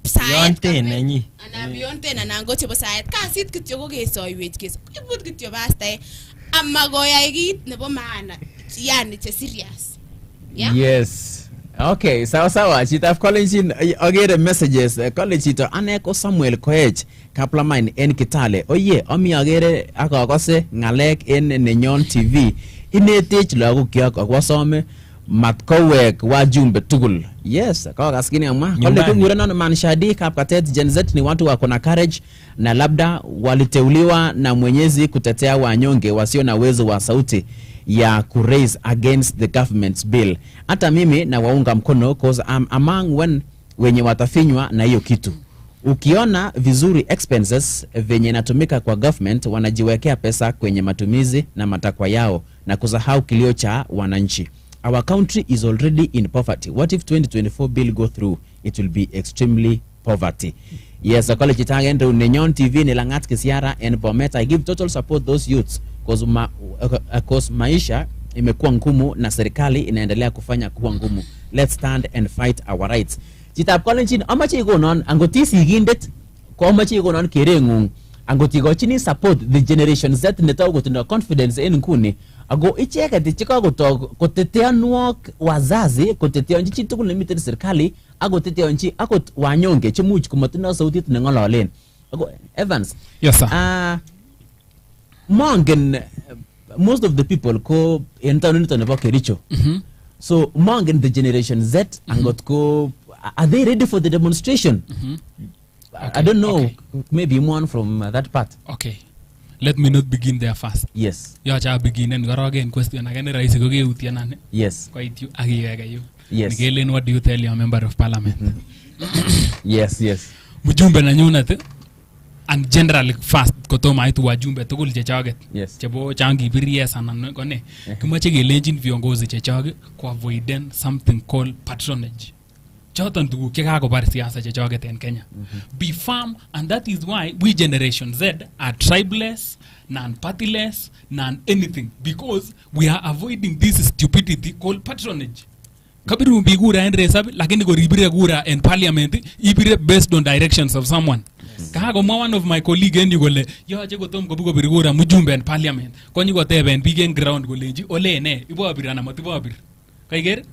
beyond 10 nanyi ana beyond 10 ana ngoche bo saet kasit kityo ko kesoiwech kes ibut kityo basta amma goya git nebo maana yani che serious. Yeah? Yes. Okay, sawa Chief College agere messages college ito ane ko Samuel Koech Kaplamain en Kitale. Oye, ami agere akakose ngalek en Nenyon TV. Inetech lagok kyok akwasome matkowek wajumbe tugul. Yes, kaskaskini ama. Kole kungurana na Manshadi Kapkatet Gen Z ni watu wako na courage na labda waliteuliwa na Mwenyezi kutetea wanyonge wasio na uwezo wa sauti ya kuraise against the government's bill. Hata mimi na waunga mkono cause I'm among wenye watafinywa na hiyo kitu. Ukiona vizuri expenses venye natumika kwa government wanajiwekea pesa kwenye matumizi na matakwa yao na kusahau kilio cha wananchi. Our country is already in poverty. What if 2024 bill go through? It will be extremely poverty. Yes, a college itagen to Nenyon TV ni Langat Kisiara and Bomet. I give total support those youths cause maisha imekuwa ngumu na serikali inaendelea kufanya kuwa ngumu. Let's stand and fight our rights. Chitab college amache ikonon angoti sigindet ko amache ikonon kerengung angoti gochini support the generation Z netao kotindo confidence en nguni ago icheket chikakotok koteteanwok wazazi koteteanchi chi tugul nemiten serikali akoteteanchi akot wanyonge chemuch komotindo sautit nengololen. Ago Evans. Yes sir. Mongen most of the people ko en town nito nebo Kericho. So mongen the generation Z angot ko are they ready for the demonstration? Okay, I don't know. okay. Maybe one from that part. Okay. Let me not begin there first. Yes. Yacha begin and gorogen question again raisi ko geutianan. Yes. Quite you agiwega you. Yes. Miguelen, what do you tell your member of parliament? Yes, yes. Mujumbe na nyunat and generally fast kotoma itu wajumbe tugul chechoget. Yes. Chebo changi biries anan kone. Kumache gelenjin viongozi chechoge ko avoiden something called patronage. Choton tuguk chekakobar siasa chechoget en Kenya. Be firm, and that is why we generation Z are tribeless, non-partyless, non-anything, because we are avoiding this stupidity called patronage. Kabiru bigura en resabi lakini go ribire gura en parliament ibire based on directions of someone. Kago one of my colleague en yugole yo ache gotom ko bugo birigura mujumbe en parliament konyi go teben bigen ground go lenji ole ne ibo abirana matibo abir. Kaiger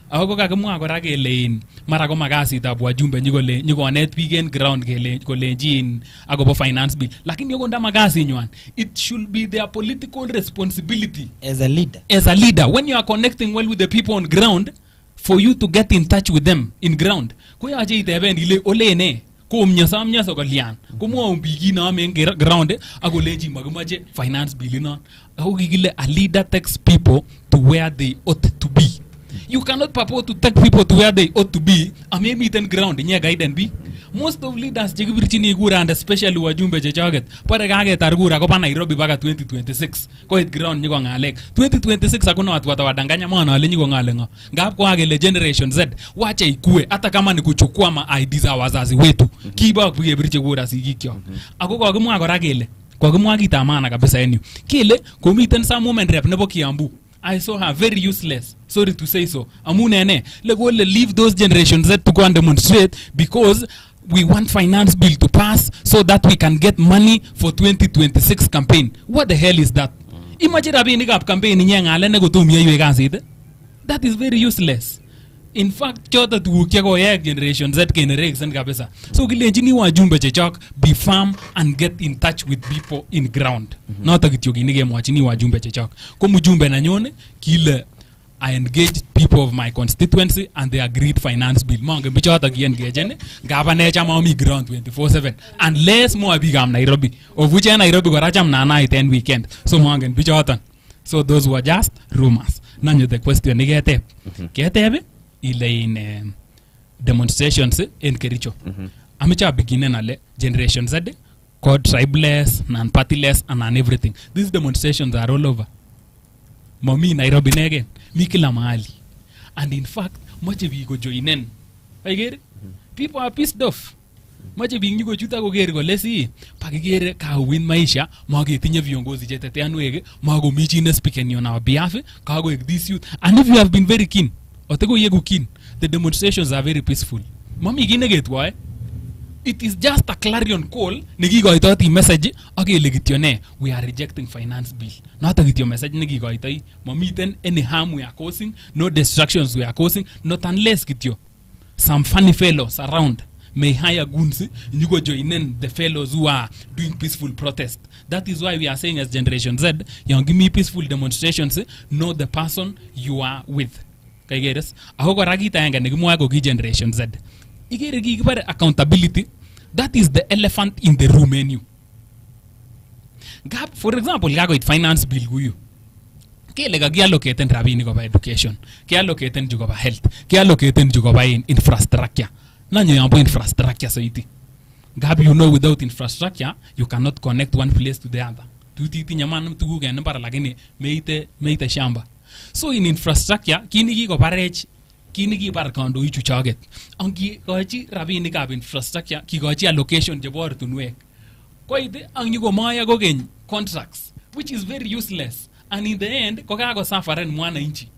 ako kakimwa kora kele mara ko makasitab wajumbe nyikonet biik en ground kolenjin akobo finance bill lakini yoko nda makasi nywan it should be their political responsibility As a leader. as a leader when you are connecting well with the people on ground for you to get in touch with them in ground ko yache iteben ile ole ne ko mnyaso kolian ko mo biik na men ground akolenji makimache finance bill non ako kikile a leader takes people to where they ought to be. You cannot purport to take people to where they ought to be. Ame meet and ground in your guidance be. Most of leaders jigibirchini gura and especially wajumbe chechoget. Pare kage targura ko pa Nairobi baka 2026. Ko hit ground nyiko ngalek. 2026 hakuna watu watawadanganya mwana wale nyiko ngalengo. Ngap kwa agele generation Z. Wache ikue hata kama ni kuchukua ma IDs za wazazi wetu. Kiba kupige birche gura sigikyo. Ako kwa kumwa kora kele. Kwa kumwa kitamana kabisa enu. Kile komiten some moment rep nebo Kiambu. I saw her very useless. Sorry to say so. Amunene, leave those generations that to go and demonstrate because we want finance bill to pass so that we can get money for 2026 campaign. What the hell is that? Imagine having a campaign in Yang. That is very useless. In fact, chota tu kiako generation Z generation kabisa. So kilenjini wajumbe chechok be firm and get in touch with people in ground. Not kityo kinige mwachini wajumbe chechok. Ko mujumbe na nyone kile I engaged people of my constituency and they agreed finance bill. Mange bichota ki-engage ne gavana chama mi ground 24/7 unless mo abigam Nairobi. Of which Nairobi ko racham na night and weekend. So mange bichota. So those were just rumors. Nanyo the question ni getep. Getep ile in demonstrations in Kericho. Amicha beginning ale generation Z called tribeless, non-partyless and everything. These demonstrations are all over. Mami Nairobi nege mikila mahali. And in fact, much of you go joinen. I get it? People are pissed off. Much of you go chuta go geri go lesi pakigere ka win maisha mage tinye viongozi cheteteanwege mago michine speaking on our behalf ka go this youth. And if you have been very keen otego yegu keen, the demonstrations are very peaceful. Mami gine why? It is just a clarion call. Nigi go itati message. Okay, legitione. We are rejecting finance bill. Not a gitio message. Nigi go itai. Mami ten any harm we are causing, no destructions we are causing, not unless gitio. Some funny fellows around may hire goons. You go join in the fellows who are doing peaceful protest. That is why we are saying as Generation Z, you give me peaceful demonstrations. Know the person you are with. Kaigeres. Ahoko ragita yanga nigimwa go Generation Z. Accountability, that is the elephant in the room menu. Gap, for example, gago it finance bill guyu. Ke lega giallocaten rabini go by education, ke allocaten jugo by health, ke allocaten jugo by infrastructure. Nanyo yambo infrastructure so iti. Gap, you know, without infrastructure, you cannot connect one place to the other. Tuti nyaman tugu gana para lagini meite shamba. So in infrastructure, kini go parage kini kibar kandoichu choget angikochi rabinikab infrastructure kikochi allocation chebo ortunwek koit ang nyikomoya kokeny contracts which is very useless and in the end kokakosafaren mwananchi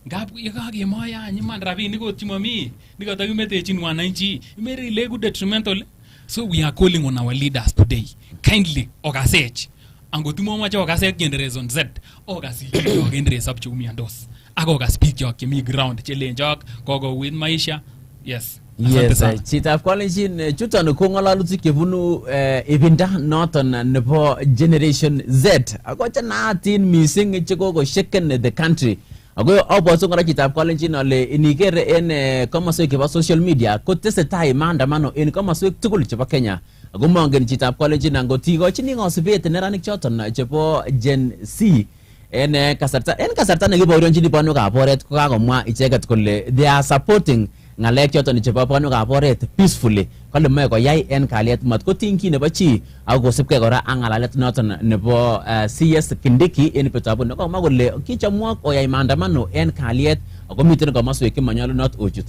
ngap yekakemoya anyiman rabinik ot chimami nikotakimetechin mwananchi imere ilegu detrimental. So we are calling on our leaders today kindly okasech angotumomache okasech generation Z okasichok resop cheumiandos akokas biik chok chemi ground chelenjok kokouit maisha. Yes. Yes, chitab kolenjin chuton ko ngalalutik chebunu ibinda noton nebo generation Z ako chanaatin mising chekokoshaken the country. Ako obwote kora chitab kolenjin ale iniker en komoswek chebo social media ko tesetai maandamano en komoswek tugul chebo Kenya. Ako mongen chitab kolenjin angot ikochini ngosibet neranik choton chebo Gen Z en kasarta nekibaorionjini banwekab oret ko kakomwa icheket kole they are supporting ngalek choton chebo banwekab oret peacefully kole moe koyai en kalyet mat kotiny kii nebo chi ako kosibkei kora ak ngalalet noton nebo CS Kindiki en betutab ne komwa kole kichomwok oyai maandamano en kalyet ako miten komoswek chemanyolunot ochut.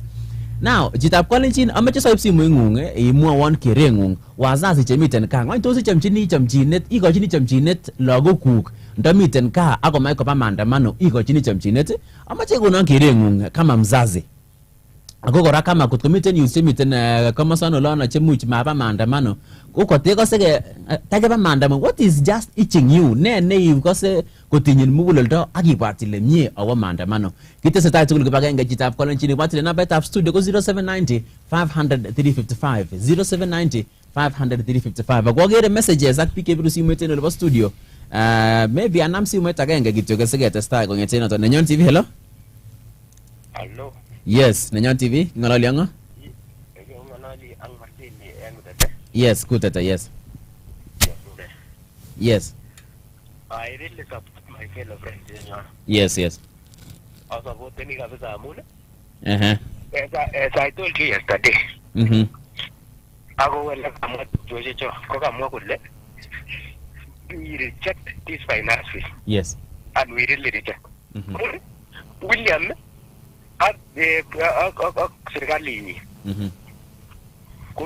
Now chitab kolenjin ameche soib simoingung imwowon kerengung wazazi chemiten kaa ngwany tos ichomchini chomchinet ikochini chomchinet lagokuk ndomiten kaa akomach koba maandamano ikochini chomchinet ameche konon kerengung kama mzazi. Ako kora kama kut komiten youth chemiten komoson olon chemuch maba maandamano ko tekose takeba maandamano what is just itching you ne ikose kotinyin muguleldo akibwat ile mie awo maandamano. Kitesetai tugul kibagenge chitab kolenjin ibwat ile nambaitab studio ko 0790 500 355 0790 500 355 ako agere messages ak biik chebiru simoit en olebo studio. Maybe anam simoit agenge kityo kesiketestai kong'eten noton. Nenyon TV, hello. Hello. Yes, Nenyon TV, ngalali ngo? Ngalali ang Martini and Kutete. Yes, Kutete, yes. Yes. I really support my fellow friends. Yes, yes. I support any of the moon. Uh-huh. As I told you yesterday. Mm-hmm. I go well, I'm not Jojo, Kokamokule. We reject this finance fee. Yes. And we really reject. Mm-hmm. William, at the Sergali,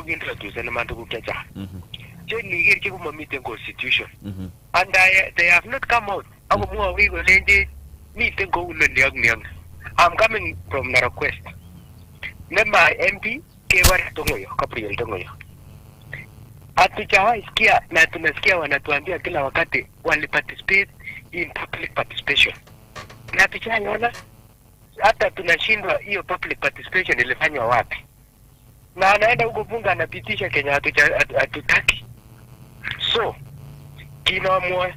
introduce an amount of Kaja. Johnny here give them a meeting constitution. And they have not come out. I will move away with meet and go young. I'm coming from the request. Then my MP gave her Tongoyo, Capriel Tongoyo. Atuchawa iskia na tunasikia wanatuambia kila wakati wali participate in public participation. Na tuchaona hata tunashindwa hiyo public participation ilifanywa wapi. Na anaenda huko bunge anapitisha Kenya hatutaki. So kinaamua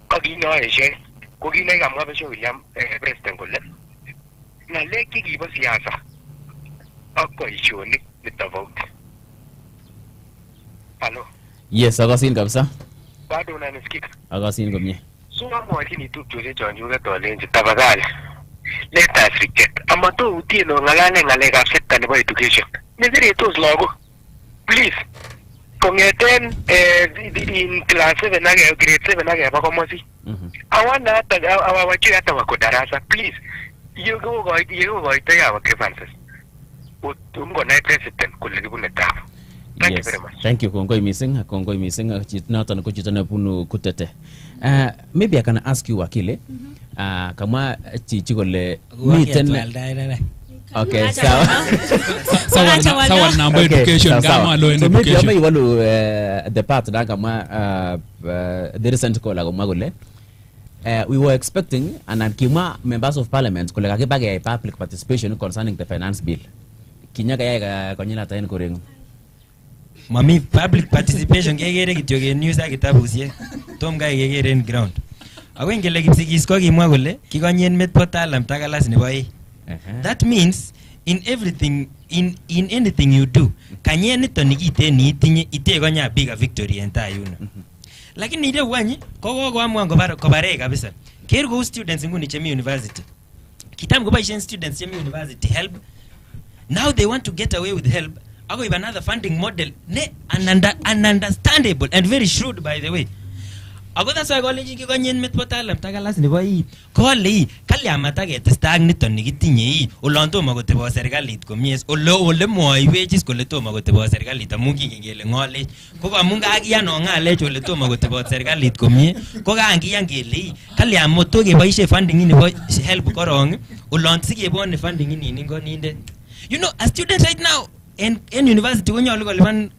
kaginaeshe kugina kama besho William president kule. Na leki kibo siasa. Ako ishoni nitavote. Hello. Yes, akasin kabisa. Bado unanisikika? Akasin komye. So mwakini tu tuje jonjuga tolenje tafadhali. Let us reject. Amato utino ngalale ngalega sector nebo education. Nizire tos logo. Please. Kongeten in class 7 nage grade 7 nage bakomosi. Awana hata awawachi hata wako darasa. Please. You go our grievances. Ungo na president kule kibune tafu. Thank you very much. Thank you. Kongoi missing. Chitnoton ko chito nebunu Kutete. Maybe I can ask you wakile. Kama chichi kole miten. Okay, sawa number education kama law and education. So maybe education. you want the part na kama the recent call kama kole. We were expecting and kima members of parliament kole kakibage public participation concerning the finance bill. Kinya kaya konyila taen korengo. Mami public participation kegere kityo ke news ak kitabusiek tom kai kegere in ground. Ako ingele kipsigis ko kimwa kole kikonyen met potalam takalas nebo A. That means in everything in anything you do kanye nito nikiten itinye ite konya bigger victory enta yuno. Lakini ile wanyi kokoamwa kobare kabisa. Ker go students nguni chemi university. Kitam go baishen students chemi university help. Now they want to get away with help. Ako another funding model ne ununderstandable and very shrewd by the way. Ako that's why college kikonyen met potalam takalas nebo ii. Kole ii kalya mataketesta ak niton nikitinye ii. Olon tomo kotebo serikalit komie. Ole mwoiwech kole tomo kotebo serikalit amun kingen kele ngolech. Ko amun kakiyan ongalech ole tomo kotebo serikalit komie. Ko kankiyan kele ii kalya moto keboishe funding nebo help korong. Olon sikebone funding ini ingo ninde. You know, a student right now in university konyolu kolipan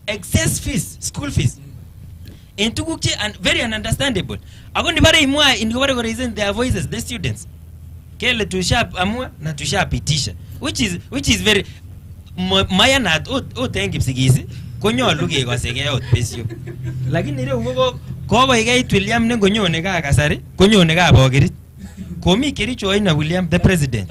excess fees, school fees. In tuguk and very ununderstandable. Ako nibare imwa indibare ko raise their voices, the students. Kele tushap amua na tushapitisha. Which is very maya na o tengi psigisi konyolu kekosege ot pesyo. Lakini ire ugo kokoigeit William ne konyone ka kasari, konyone ka bokerit. Komi Kericho ina William the president.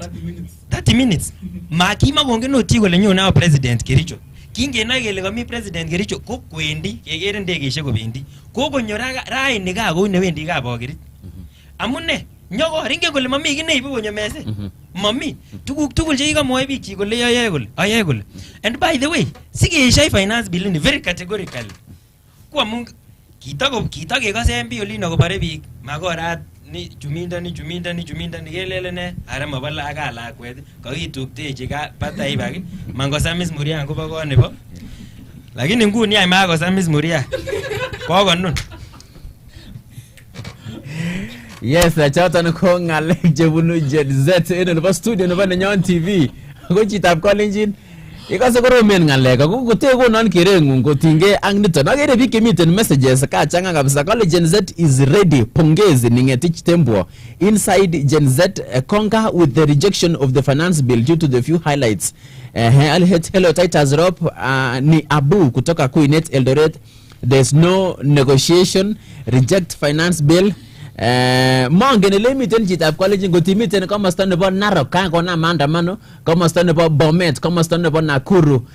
30 minutes. Makima kongen oti kole nyone au president Kericho. Kingenai kele komi president Kericho ko kwendi kekere ndegeishek kobendi kokonyo raini ka kou newendi ka bokerit amune nyoko ringen kole mami kii neibu konyo mese mami tuguk tugul chekikamwoe biik chik kole ayae kole and by the way sikeishai finance bill ni very categorically ko amun kitokekose mbi olino kobare biik makorat ni chumindani kelele ne ara mabala aka lakwet kakituptechi ka pataibaki mangosamis muria ngobo ko nebo lakini nguni ai makosamis muria kokonun. Yes, choton ko ngalek chebunu Gen Z en nebo studio nebo Nenyon TV. Ko chitab Kolenjin ikase koromen ngalek ako kotekonon kerengung kotinge ak niton. Agere biik chemiten messages ka changa kabisa. Kole Gen Z is ready. Pongezi ningetich tempo. Inside Gen Z conquer with the rejection of the finance bill due to the few highlights. Hello Titus Rob ni Abu kutoka Kuinet Eldoret. There's no negotiation. Reject finance bill. Mongen ele miten chitab college ngotimiten komosta nebo Narok kona maandamano komosta nebo Bomet komosta nebo Nakuru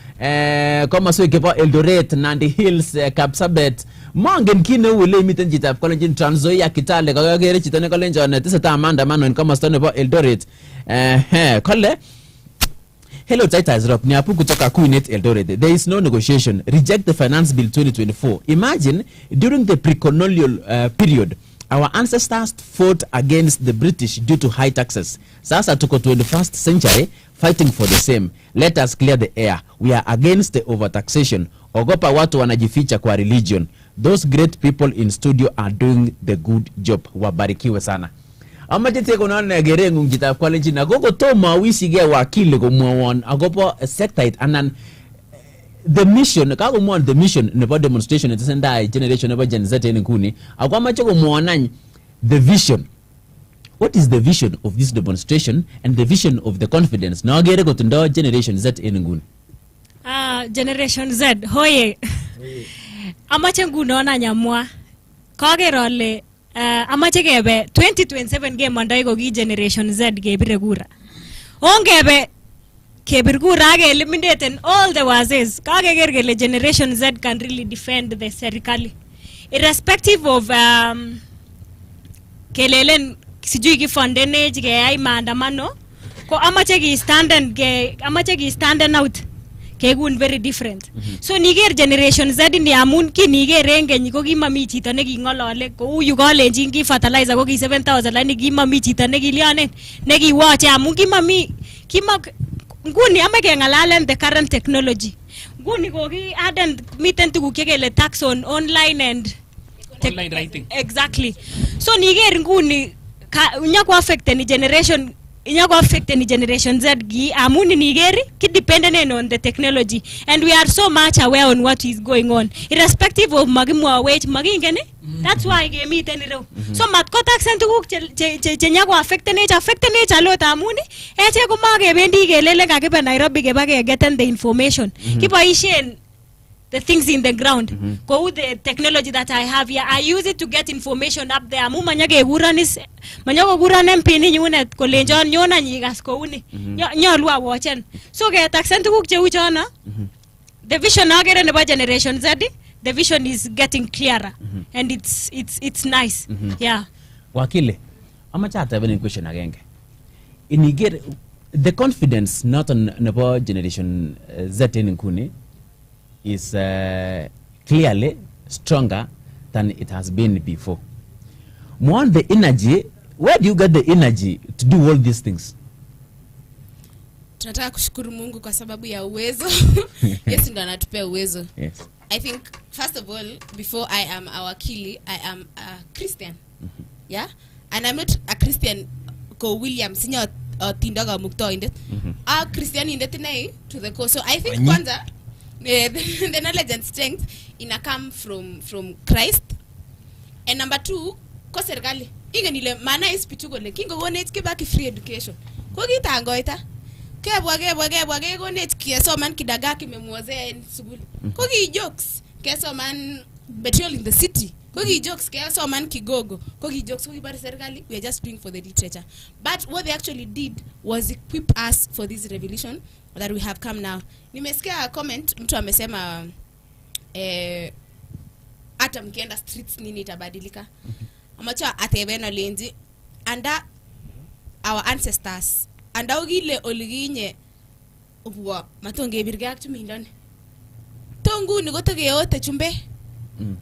komoswek chebo Eldoret Nandi Hills Kapsabet mongen kii neu ele miten chitab college Trans Nzoia Kitale kakere chito ne kolenjon tesetai maandamano en komosta nebo Eldoret kole Hello Titus Rob ni Apu kutoka Kuinet Eldoret. There is no negotiation. Reject the finance bill 2024. Imagine during the pre-colonial period our ancestors fought against the British due to high taxes. Sasa tuko 21st century fighting for the same. Let us clear the air. We are against the overtaxation. Ogopa watu wanajificha kwa religion. Those great people in studio are doing the good job. Wabarikiwe sana. Amachete konon gerengung chitab Kolenjin agogo toma wisige wakili komwawon agopo sectait anan the mission kakomwon the mission nebo demonstration itesendai generation nebo Gen Z en nguni ako amache komwonany the vision. What is the vision of this demonstration and the vision of the confidence na agere kotindo generation Z en nguni? Generation Z hoye amache ngunon anyamwa kager ale amache kebe 2027 kemondoi ko ki generation Z kebire kura ongebe kebir kura ke eliminated all the wazes kakeker kele generation Z can really defend the serikali irrespective of kelelen sijui ki fondenage ke ai maandamano ko amache ki stand out kegun very different. So niger generation Z ni amun ki niger engeny ko kimami chito nekingolole ko uyu kolenjin ki fertilizer ko ki 7000 lakini kimami chito nekilionen nekiwoche amun kimami nguni ame kengalalen the current technology. Nguni ko ki add miten tuguk chekele tax on online and online writing. Exactly. So niger nguni nyako affect ni generation Z gi amuni nigeri ki dependent on the technology and we are so much aware on what is going on irrespective of magimwa wage magingen that's why gemiten iro so mat ko tax tuguk che nyako affect ne alot amuni eche ko magebendi kelele kakibe Nairobi keba ke get the information kiboishen the things in the ground go the technology that I have here I use it to get information up there amu manyage guranis manyago guranen pini nyunet kolenjon nyona nyigas kouni nyolu awochen so ke taxen tuguk cheu chona the vision agere nebo generation Z the vision is getting clearer and it's nice yeah wakile amache ateben question agenge iniger the confidence not on nebo generation Z in nguni is clearly stronger than it has been before. More the energy, where do you get the energy to do all these things? Tunataka kushukuru Mungu kwa sababu ya uwezo. Yesu ndo anatupea uwezo. Yes. I think first of all, before I am a wakili, I am a Christian. Yeah? And I'm not a Christian ko William sinya tindaga mukto indet. A Christian indet nai to the core. So I think kwanza the knowledge and strength come from Christ. And number 2, ko serikali. Inga nile mana ispitugo le kingo wonech kibaki free education. Ko gitangoita. Kebwa kegonet kesoman kidaga kimemwozea sugul. Ko gi jokes kesoman betrayal in the city. Ko gi jokes kesoman kigogo. Ko gi jokes ko gi bar serikali. We are just doing for the literature. But what they actually did was equip us for this revolution that we have come now. Nimesikia comment mtu amesema hata mkienda streets nini itabadilika. Amacho atebena lenzi anda our ancestors anda ogile oliginye ubwa matonge birgak tumindone tongu ni gotoge yote chumbe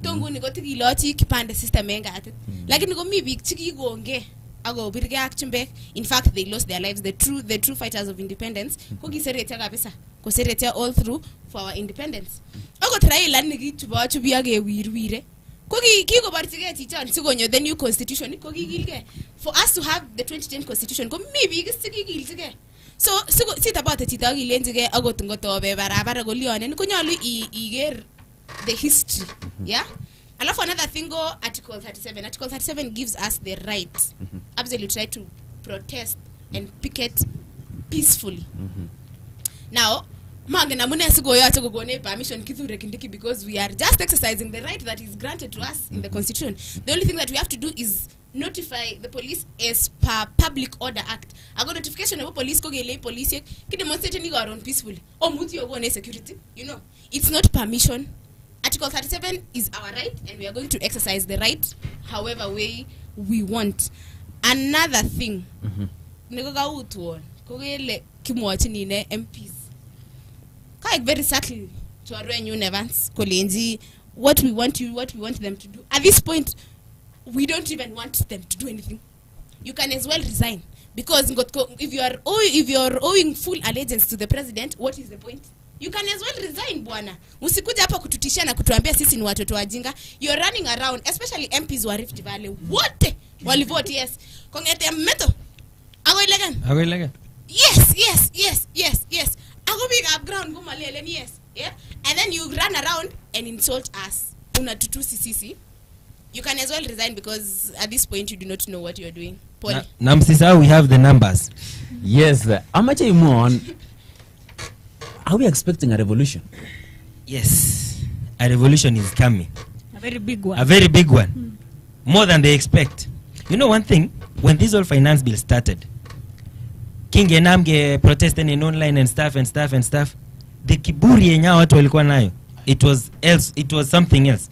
tongu ni gotogi lochi kipande system engatit lakini ko mi bik chikigonge ago birgak chumbe. In fact they lost their lives. The true fighters of independence ko giseretia kabisa ko seretia all through for our independence. Ago try lan ni tuba chubiage wirwire kogi kiko bartige chichon sigonyo the new constitution kogi for us to have the 2010 constitution ko maybe sigigiltige. So sitabate chitagi lenjige agot ngoto be barabara golione ko nyalu iger the history. Yeah. Alafu another thing go article 37 gives us the right absolutely right to protest and picket peacefully. Now Magana Munesi go ya to go permission kithure kindiki because we are just exercising the right that is granted to us in the constitution. The only thing that we have to do is notify the police as per Public Order Act. I got notification of police ko gele police ki demonstrate ni go around peacefully. O muti yo go security. You know, it's not permission. Article 37 is our right and we are going to exercise the right however way we want. Another thing. Nikoga utuon ko gele kimwachi ni ne MPs. Quite very subtly to our new Evans, Kolenzi, what we want them to do. At this point, we don't even want them to do anything. You can as well resign because if you are owing full allegiance to the president, what is the point? You can as well resign, bwana. Usikuja hapa kututishia na kutuambia sisi ni watoto wajinga. You are running around, especially MPs wa Rift Valley. Wote walivote yes. Kongete meto. Ago ilegan. Yes. Ago big up ground go malele yes. Yeah? And then you run around and insult us. Unatutu sisi. You can as well resign because at this point you do not know what you are doing. Paul. Namsisa, we have the numbers. Yes. Amache Imon, are we expecting a revolution? Yes. A revolution is coming. A very big one. A very big one. More than they expect. You know one thing, when this whole finance bill started, King Enamge protesting in online and stuff. The kiburi yenye watu walikuwa nayo. It was something else.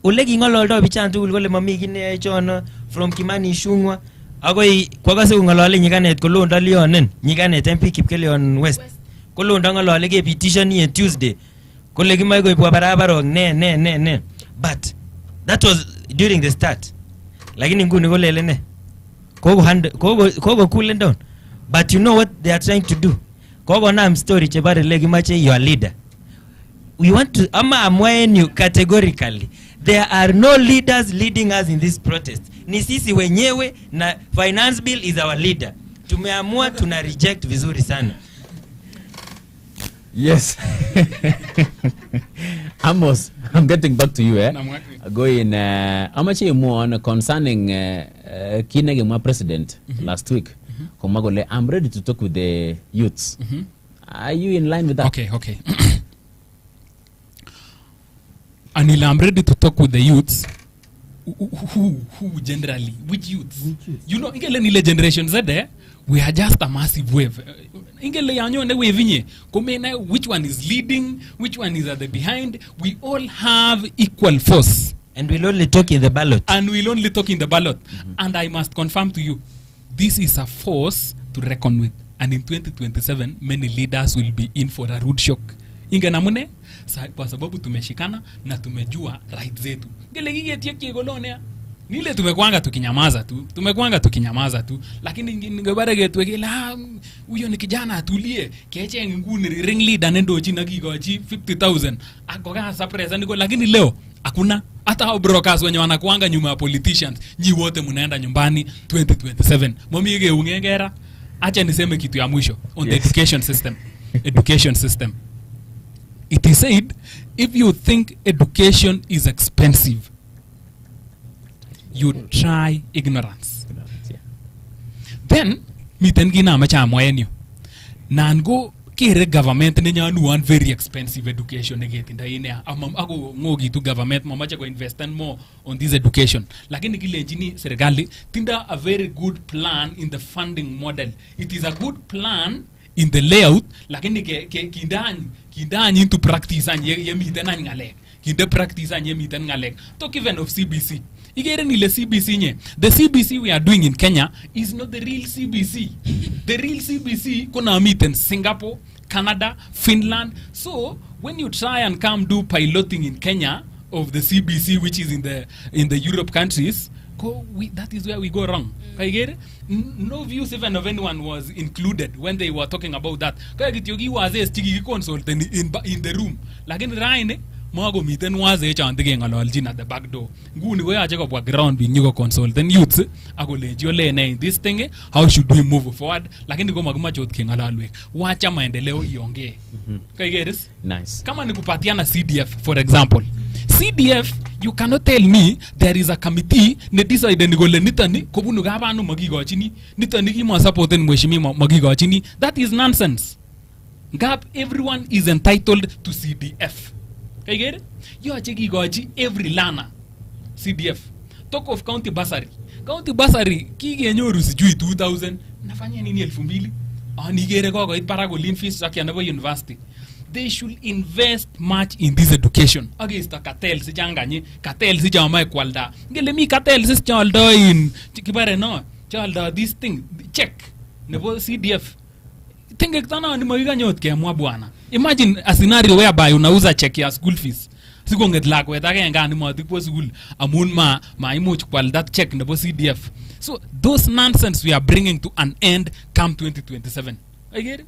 Ulegi ngolo bichantu ulgole mamigine chono from Kimani Shungwa. Agoi kwagase ngolole nyikane kolonda lionen. Nyikane tempi kipkele on west. Kolonda ngolole ke petition ye Tuesday. Kolegi maiko ipo barabara ne. But that was during the start. Lakini nguni golele ne. Kogo cool down. But you know what they are trying to do? Kogo nam story chebare legi mache your leader. We want to amwaen you categorically. There are no leaders leading us in this protest. Ni sisi wenyewe na finance bill is our leader. Tumeamua tuna reject vizuri sana. Yes. Amos, I'm getting back to you. Going amache more concerning kinege mwa president last week. Komagole, I'm ready to talk with the youths. Are you in line with that? Okay. Anil, I'm ready to talk with the youths. Who generally? Which youths? You know, ingele nile generation Z there, we are just a massive wave. Ingele yanyo ne wave komena, which one is leading, which one is at the behind. We all have equal force. And we'll only talk in the ballot. And I must confirm to you, this is a force to reckon with. And in 2027, many leaders will be in for a rude shock. Ingen amune? Kwa sababu tumeshikana na tumejua right zetu. Ngele kigetie kiegolone. Nile tumekuanga tukinyamaza tu. Lakini ningebara getwe kila huyo ni kijana atulie. Keche nguni ring leader nendo china kigochi 50,000. Akoka surprise niko lakini leo hakuna hata hao brokers wenye wanakuanga nyuma ya politicians. Nyi wote mnaenda nyumbani 2027. Momige ungengera. Acha niseme kitu ya mwisho on the education system. It is said if you think education is expensive, you try ignorance. Then miten gina macha moyenyo nango kere government ne nyanu one very expensive education negetinda ine ako ngogi tu government mamacha go invest more on this education, lakini kile enjini serikali tinda a very good plan in the funding model. It is a good plan in the layout, lakini kindani into practice and yemiten ngalek kinde practice and yemiten ngalek. Talk even of CBC. Igere ni le CBC nye. The CBC we are doing in Kenya is not the real CBC. The real CBC kuna miten Singapore, Canada, Finland. So when you try and come do piloting in Kenya of the CBC, which is in the Europe countries, that is where we go wrong. No views even of anyone was included when they were talking about that. Consult in the room. Lakini raine mago miten waze chandige ngaloljin at the back door. Nguni go yache ko background bi nyugo consult then youths agolejo lene this thing how should we move forward, lakini go maguma chot kingalalwe wacha maendeleo iongee. Kaigeris Nice. Kama nikupatiana CDF for example, CDF you cannot tell me there is a committee ne decide ngole nitani kobunu gabanu magigochini nitani ki mo supporten mweshimi magigochini. That is nonsense. Gap everyone is entitled to CDF. Kaigere yo acheki gochi every learner CDF. Talk of county bursary kigenyoru sijui 2000 nafanya nini 2000 nigere ko goit paragolin fees za kiana university. They should invest much in this education against the cartels janganye cartels jama kwalda ngele mi cartels chaldo in kibare no chaldo this thing check nebo CDF tenge tana ni magiganyot ke mwa bwana. Imagine a scenario whereby unauza check ya school fees sikonget lakwet agenge ni matikwo school amun ma imuch kwal that check nebo CDF. So those nonsense we are bringing to an end come 2027. I get it?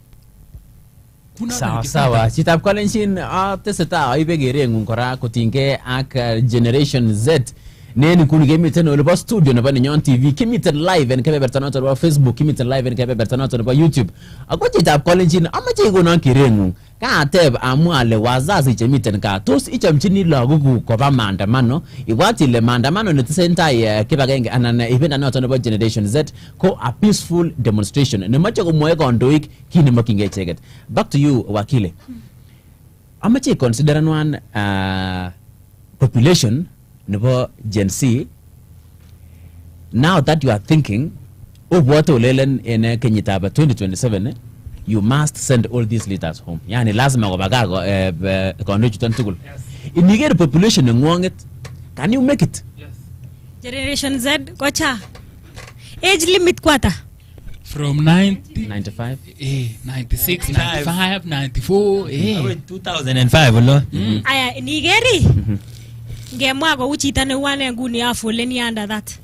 Sawa. Chitab Kolenjin teseta aibe gerengung kora kotinge ak Generation Z. Neni kuni gemiten olebo studio nebo Ninyon TV, kimiten live en kebeberta noton nebo Facebook, kimiten live en kebeberta noton nebo YouTube. Ako Chitab Kolenjin amache ikonon kerengung. Kaateb amwale wazazi chemiten ka tos ichamchini lagokuk koba maandamano, ibwat ile maandamano netesentai kibagenge anan ibenda noton nebo Generation Z ko a peaceful demonstration. Nemache komwoe kandoik kit nemokyingei icheket. Back to you wakile. Amache consider one population nebo Gen Z. Now that you are thinking obwote ulelen en kenyitab 2027 you must send all these leaders home. Yani lazima kobaga kondo chuton tugul. Inigere population ngwonget, can you make it? Yes. Generation Z kocha age limit kwata From 90 95 96 95 94 2005 lo. aya nigeri ngemwa ko uchita ne wane nguni afoleni under that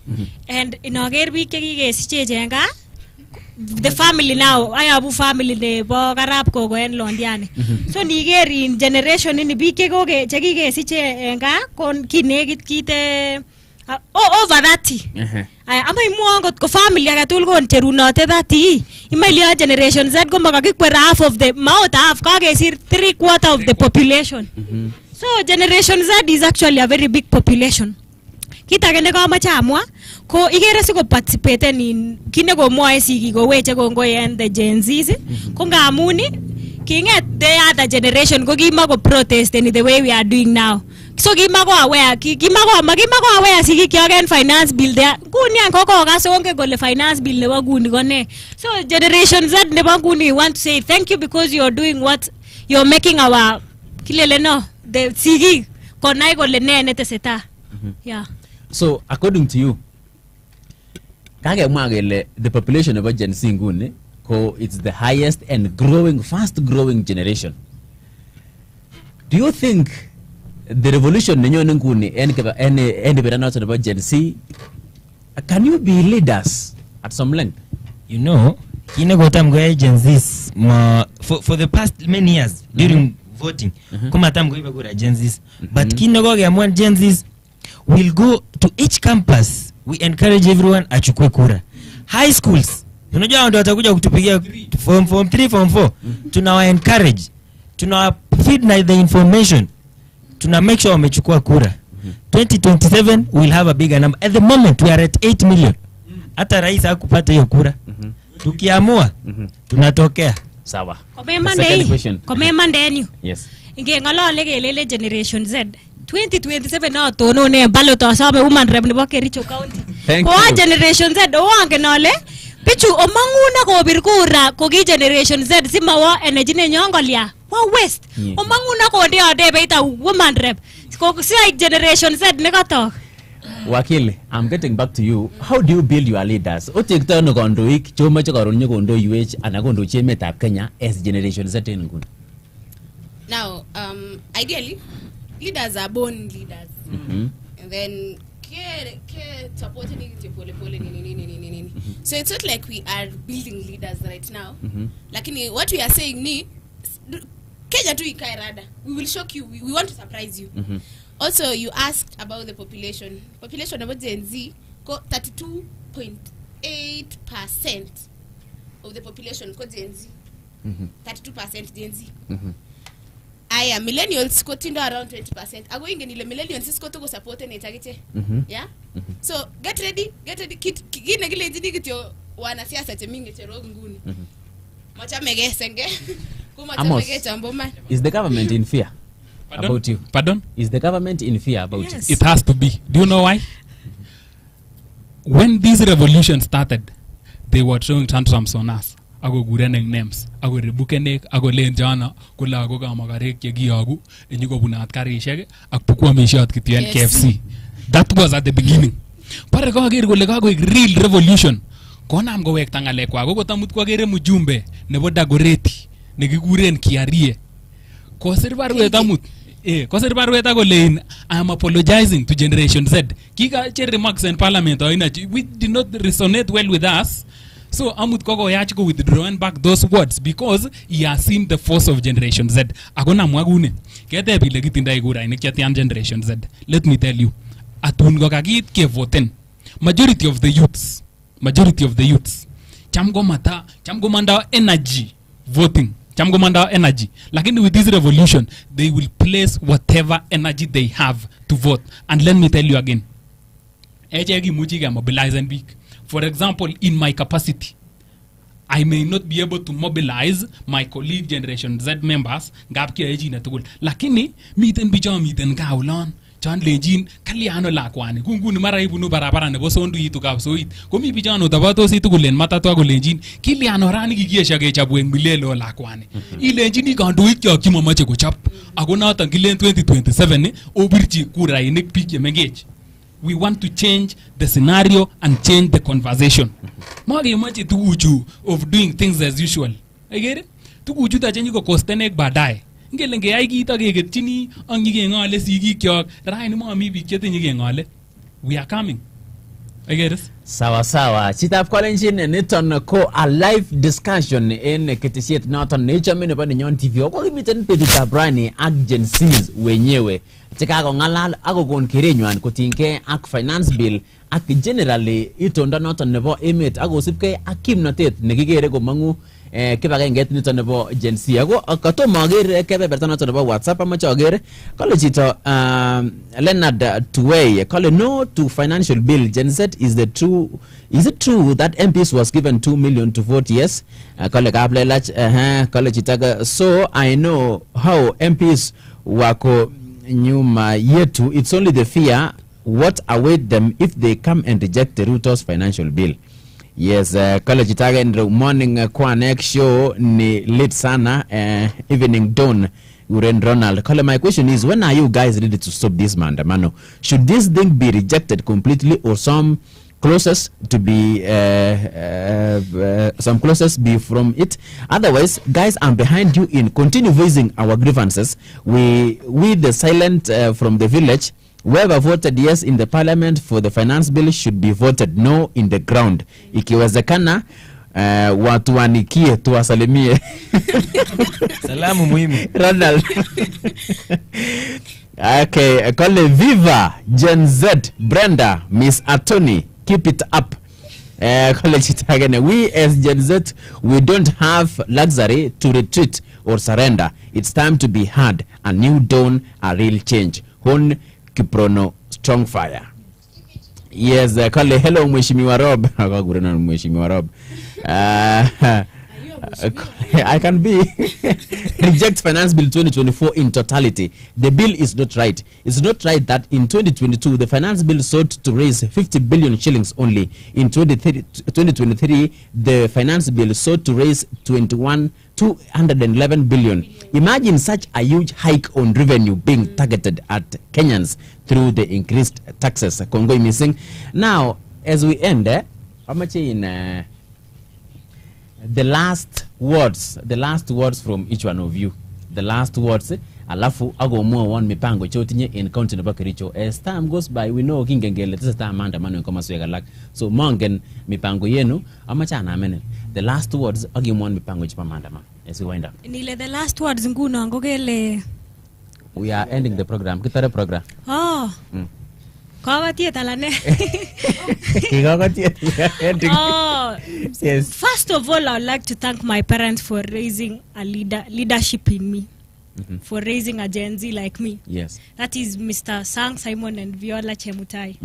and inoger biik chekikesiche jenga the family now ayabu family nebo karab kogo en Londiani. So niger in generation ini biik chekikesiche enga kon kinegit kite over 30. Ama imuangot ko family akatul kon cherunote 30. Imelia Generation Z ko makakikwera half of the mouth half kakesir 3/4 of the population. So Generation Z is actually a very big population. Kita kende kamache amwa ko igere siko participate in kine ko mwae siki ko weche ko ngoyen the Gen Z's ko ngamuni kinget the other generation ko kimako protest in the way we are doing now. So kimako aware siki kyogen finance bill there kuni anko ko kasonge kole finance bill nebo kuni kone. So Generation Z nebo kuni want to say thank you because you are doing what you're making our kilele no the siki konai kole ne neteseta. Yeah. So according to you, the population of Gen Z nguni ko it's the highest and fast growing generation. do you think the revolution nenyone nguni en beranot about Gen Z, can you be leaders at some length? You know, kinagotam go agencies for the past many years during voting. Kumatam go iba agencies. But kinago gamwan agencies will go to each campus. We encourage everyone achukue kura. High schools, unajua ndio watakuja kutupigia form 3 form 4. Tunawa encourage, tunawa feed na the information, tuna make sure wamechukua kura. 2027 we'll have a bigger number. At the moment we are at 8 million. Hata rais hakupata hiyo kura. Tukiamua tunatokea. Sawa. Komemande Yes. Inge ngalale kelele generation Z 2027 na tono ne ballot asabe woman rep nebo Kericho County. Ko generation Z oange nole pichu omanguna ko bir kura ko gi generation Z simawa energy ne nyongolia wa west omanguna ko ndio ade beita woman rep ko si generation Z ne katok. Wakili, I'm getting back to you. How do you build your leaders? Otekta no kondoik chomoche karon nyokondo UH ana kondochi emetab Kenya as generation Z nguni. Now, ideally, leaders are born leaders. And then supporting it. So it's not like we are building leaders right now. Like what we are saying ni Kenya tu ikae rada. We will shock you. We want to surprise you. Also, you asked about the population. Population about Gen Z, 32.8% of the population ko Gen Z. 32% Gen Z. Aya millennials ko tindo around 20%. Ago ingenile millennials ko to support ne target. Yeah? So get ready. Kine gile njini kityo wana siasa chemingi chero nguni. Macha megesenge. Amos, is the government in fear about you? Pardon? Is the government in fear about you? It has to be. Do you know why? When this revolution started, they were throwing tantrums on us. Ago gureneng names. Ago rebukenek. Ago lenjana. Kula ago kamagarek yegi agu. Enyugo bunat karishege. Akpukua mishat kitiyan KFC. That was at the beginning. Pare ko agir ko lega ko real revolution. Kona amgo wek tangale ko ago tamut ko agere mujumbe nebo dagoreti. Negiguren kiarie. Ko serbaru etamut. Ko serbaru eta ko lein I am apologizing to Generation Z. Kika che remarks in parliament or we did not resonate well with us. So amut koko yach go withdrawing back those words because he has seen the force of Generation Z. Agona mwagune. Kete bile gitinda igura ine kyatian Generation Z. Let me tell you. Atun go kagit ke voten. Majority of the youths. Chamgo manda energy voting. Chamgo manda energy. Lakini with this revolution, they will place whatever energy they have to vote. And let me tell you again. Ejegi mujiga mobilize and big. For example, in my capacity, I may not be able to mobilize my colleague Generation Z members. Gapki eji na tugul. Lakini miten bijam miten kaulon. Chan lejin kaliano lakwani. Kunguni mara ibu no barabara nebo sondu yitu kapsoit. Komi bijano tabato si tugulen matatu ago lejin. Kiliano rani gigiesha ke chabueng milelo lakwani. I lejin ni kandu ikyo kimo mache ko chap. Ago na tangilen 2027 obirchi kura inek pike mengage. We want to change the scenario and change the conversation. Magi mache tuguchu of doing things as usual. I get it? Tuguchu ta change ko kostenek badai. Ngelenge ay kita gegetini ang ngale sigi kyok raini mo mi bikete ngale. We are coming. I get it? Sawa. Chitap kolenjin niton ko a live discussion in ketisiet noton nature mene pa ninyon TV. Ko kimiten petita brani ak Gen Zs wenyewe. Chika ko ngalal ako kon kerenywan kotingke ak finance bill ak generally itondo noton nebo emet ako sipke ak kimnatet nekikere komangu kibagenget niton nebo Gen Z. Ako katomo ager kebeberta noton nebo WhatsApp amache ager kole chito Leonard Tuwei kole no to financial bill. Gen Z is it true that MPs was given 2 million to vote? Yes. Kole kaplelach kole chito so I know how MPs wako nyuma yetu. It's only the fear what await them if they come and reject the Ruto's financial bill. Yes, college itaga in the morning kwa next show ni late sana evening dawn Uren Ronald. Kale, my question is, when are you guys ready to stop this maandamano? Should this thing be rejected completely or some clauses to be from it. Otherwise, guys, I'm behind you in continue voicing our grievances. We the silent from the village, whoever voted yes in the parliament for the finance bill should be voted no in the ground. Ikiwezekana watu wanikie tuwasalimie. Salamu muhimu. Ronald. Okay, call Viva, Gen Z, Brenda, Miss Attorney, keep it up. College it again. We as Gen Z, we don't have luxury to retreat or surrender. It's time to be heard, a new dawn, a real change. Hon Kiprono, strong fire. Yes, call hello Mheshimiwa Rob. Mheshimiwa Rob. I can be. Reject Finance Bill 2024 in totality. The bill is not right. It's not right that in 2022 the Finance Bill sought to raise 50 billion shillings only. In 2023 the Finance Bill sought to raise 211 billion. Imagine such a huge hike on revenue being targeted at Kenyans through the increased taxes. Congo missing. Now, as we end, how much in the last words from each one of you, the last words, alafu ago mo one mipango chotinye in county naba Kericho. As time goes by, we know kingengele this time maandamano kama swega lak. So mongen mipango yenu amacha na amene. The last words agi mo mipango chipa maandamano. As we wind up. Nile the last words nguno ngogele. We are ending the program. Kitare program. Oh. Ending. Oh, yes. First of all, I would like to thank my parents for raising a leadership in me, for raising a Gen Z like me. Yes. That is Mr. Sang Simon and Viola Chemutai.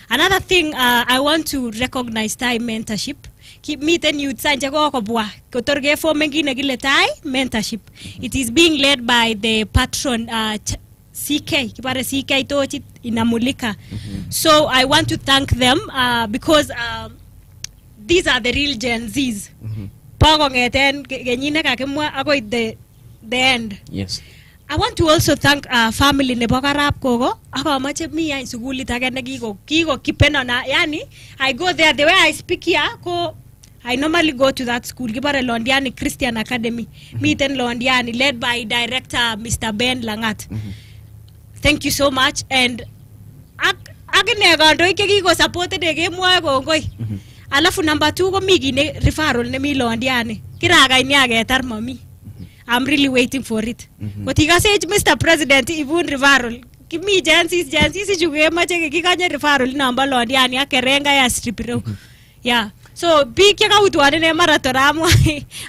Another thing, I want to recognize Thai mentorship. Keep meeting youth mentorship. It is being led by the patron CK Tochit Inamulika. So I want to thank them because these are the real Gen Zs. The end. Yes. I want to also thank family Nebokarap Kogo. I go there the way I speak here. I normally go to that school, Londiani Christian Academy, meet in Londiani, led by director Mr. Ben Langat. Thank you so much. And supported again. Alafu number 2 ko migi ne referral ne mi Londiani. Kiraga inyaga etar mami. I'm really waiting for it. But he say Mr. President, even referral. Give me Jansis juge mache kikanya referral number Londiani akerenga ya stripiro. Yeah. So big yaka utwane ne maratoramu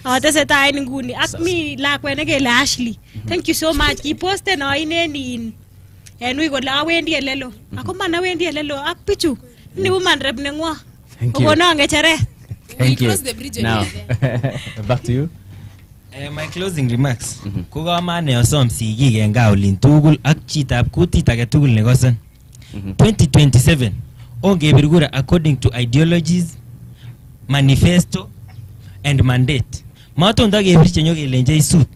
awateseta ini nguni. Akmi la kwenege la Ashley. Thank you so much. He posted na ineni in and we go la wendi elelo. Akoma na wendi elelo akpichu. Ni woman rep nengwa. Thank you. Thank you. Cross the bridge now. Back to you. My closing remarks. Kuga mane osom sigige nga ulin tugul ak chitap kutit age tugul ne gosen. 2027 onge birgura according to ideologies, manifesto and mandate. Mato ndage birche nyoge lenje suit.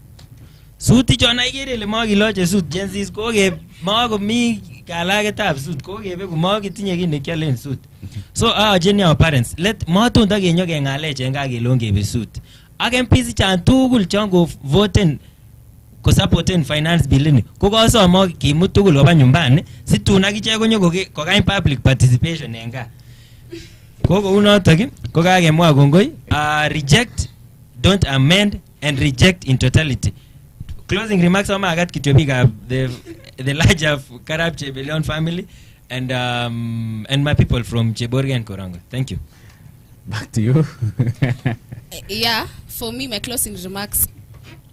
Suit chona igere le magi loje suit Gen ko ge mago mi kalage tab suit ko ge be magi tinye gine kyalen suit. So our our parents let mato ndage nyoge ngale chenga ge longe be suit. Again pisi chan tugul chango voten ko supporten finance bill ni ko so mo ki mutugul oba nyumbani situna kichego nyogo ko ga public participation enga ko uno taki ko ga ge mwa gongoi reject, don't amend and reject in totality. Closing remarks on my Kitobiga, the larger Karab Chebelion family and my people from Cheborga and Korango. Thank you. Back to you. Yeah, for me, my closing remarks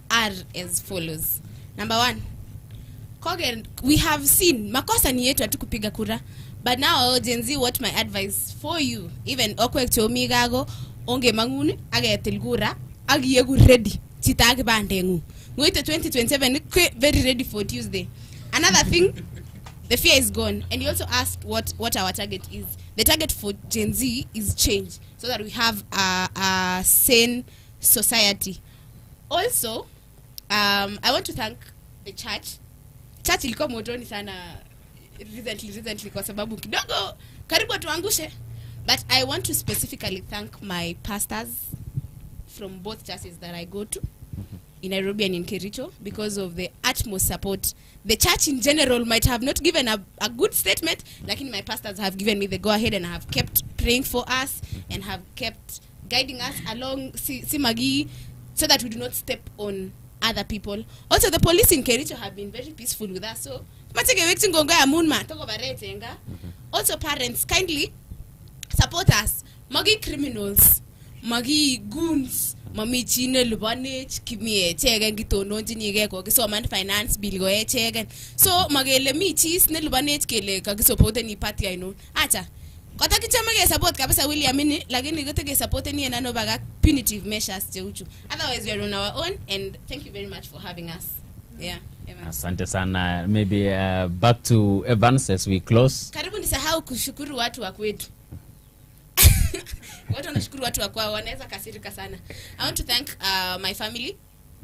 are as follows. Number 1, Kogen, we have seen makosa ni yetu atukupiga kura, but now Gen Z, what my advice for you, even okwek chomi gago onge manguni age tilgura agi yegu ready chitagi bandengu ngoite 2027 very ready for Tuesday. Another thing, the fear is gone, and you also asked what our target is. The target for Gen Z is change, so that we have a sane society. Also, I want to thank the church. Church ilikuwa motoni sana recently kwa sababu kidogo karibu tuangushe, But I want to specifically thank my pastors from both churches that I go to, in Nairobi and in Kericho, because of the utmost support. The church in general might have not given a good statement, like my pastors have given me the go-ahead and have kept praying for us and have kept guiding us along Simagi so that we do not step on other people. Also, the police in Kericho have been very peaceful with us. So, also parents, kindly support us. Magi criminals, magi goons, mami chine lubanech kimie chegen gitono jinige ko kisoman finance bill go chegen. So magele mi cheese ne lubanech kele kagisopote ni party I know. Acha. Kota kichama ge support kabisa William ni lakini gote ge support ni enano baga punitive measures cheuchu. Otherwise we are on our own, and thank you very much for having us. Yeah. Asante sana. Maybe back to Evans as we close. Karibu nisahau kushukuru watu wa kwetu. Watu wanashukuru watu wa kwao, wanaweza kasirika sana. I want to thank my family,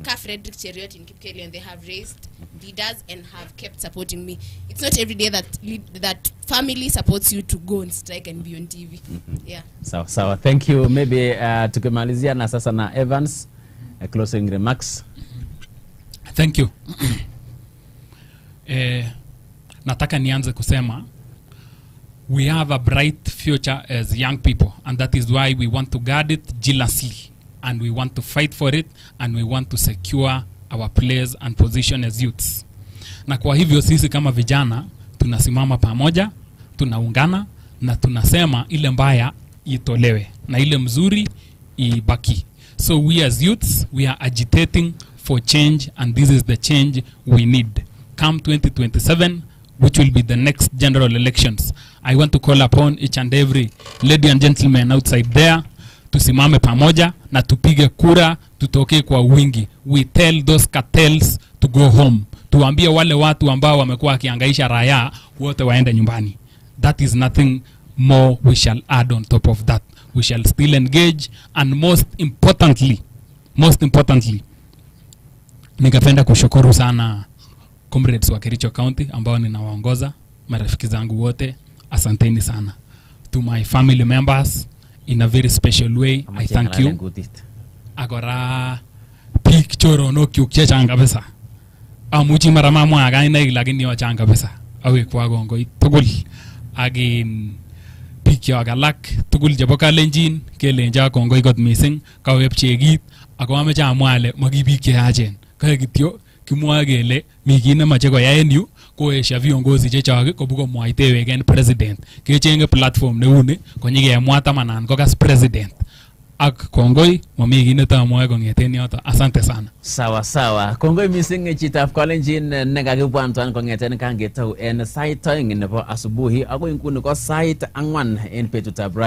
Ka Frederick Cheriot in Kipkeli, and they have raised leaders and have kept supporting me. It's not every day that family supports you to go on strike and be on TV. Yeah. So thank you. Maybe tukimalizia na sasa na Evans, closing remarks. Thank you. Nataka nianze kusema we have a bright future as young people, and that is why we want to guard it jealously, and we want to fight for it, and we want to secure our place and position as youths. Na kwa hivyo sisi kama vijana tunasimama pamoja, tunaungana na tunasema ile mbaya itolewe na ile mzuri ibaki. So we as youths, we are agitating for change, and this is the change we need. Come 2027, which will be the next general elections, I want to call upon each and every lady and gentleman outside there, tusimame pamoja na tupige kura, tutoke kwa wingi. We tell those cartels to go home. Tuambie wale watu ambao wamekuwa wakihangaisha raia wote waende nyumbani. That is nothing more we shall add on top of that. We shall still engage, and most importantly, ningependa kushukuru sana comrades wa Kericho County ambao ninawaongoza, marafiki zangu wote, asanteni sana. To my family members, in a very special way, I thank you. Agora picture no kyukche changa besa. Amuchi marama mwaga ina ilagini wa changa besa. Awe kwa gongo tugul agin picture agalak tugul jaboka lenjin ke lenja kongo got missing ka web chegit ako ame cha mwale magibike ajen. Ka gityo kimwagele migine mache ko yaen yu ko esha viongozi chechage ko buko mwaitewe gen president ke chenge platform ne une ko nyige mwata manan ko gas president ak kongoi mami gine ta mwa ko ngeten yoto. Asante sana. Sawa kongoi missing chitaf Kalenjin nekakibwan twan ko ngeten kangetau en sait toing nebo asubuhi ako inguni ko sait angwan en betutab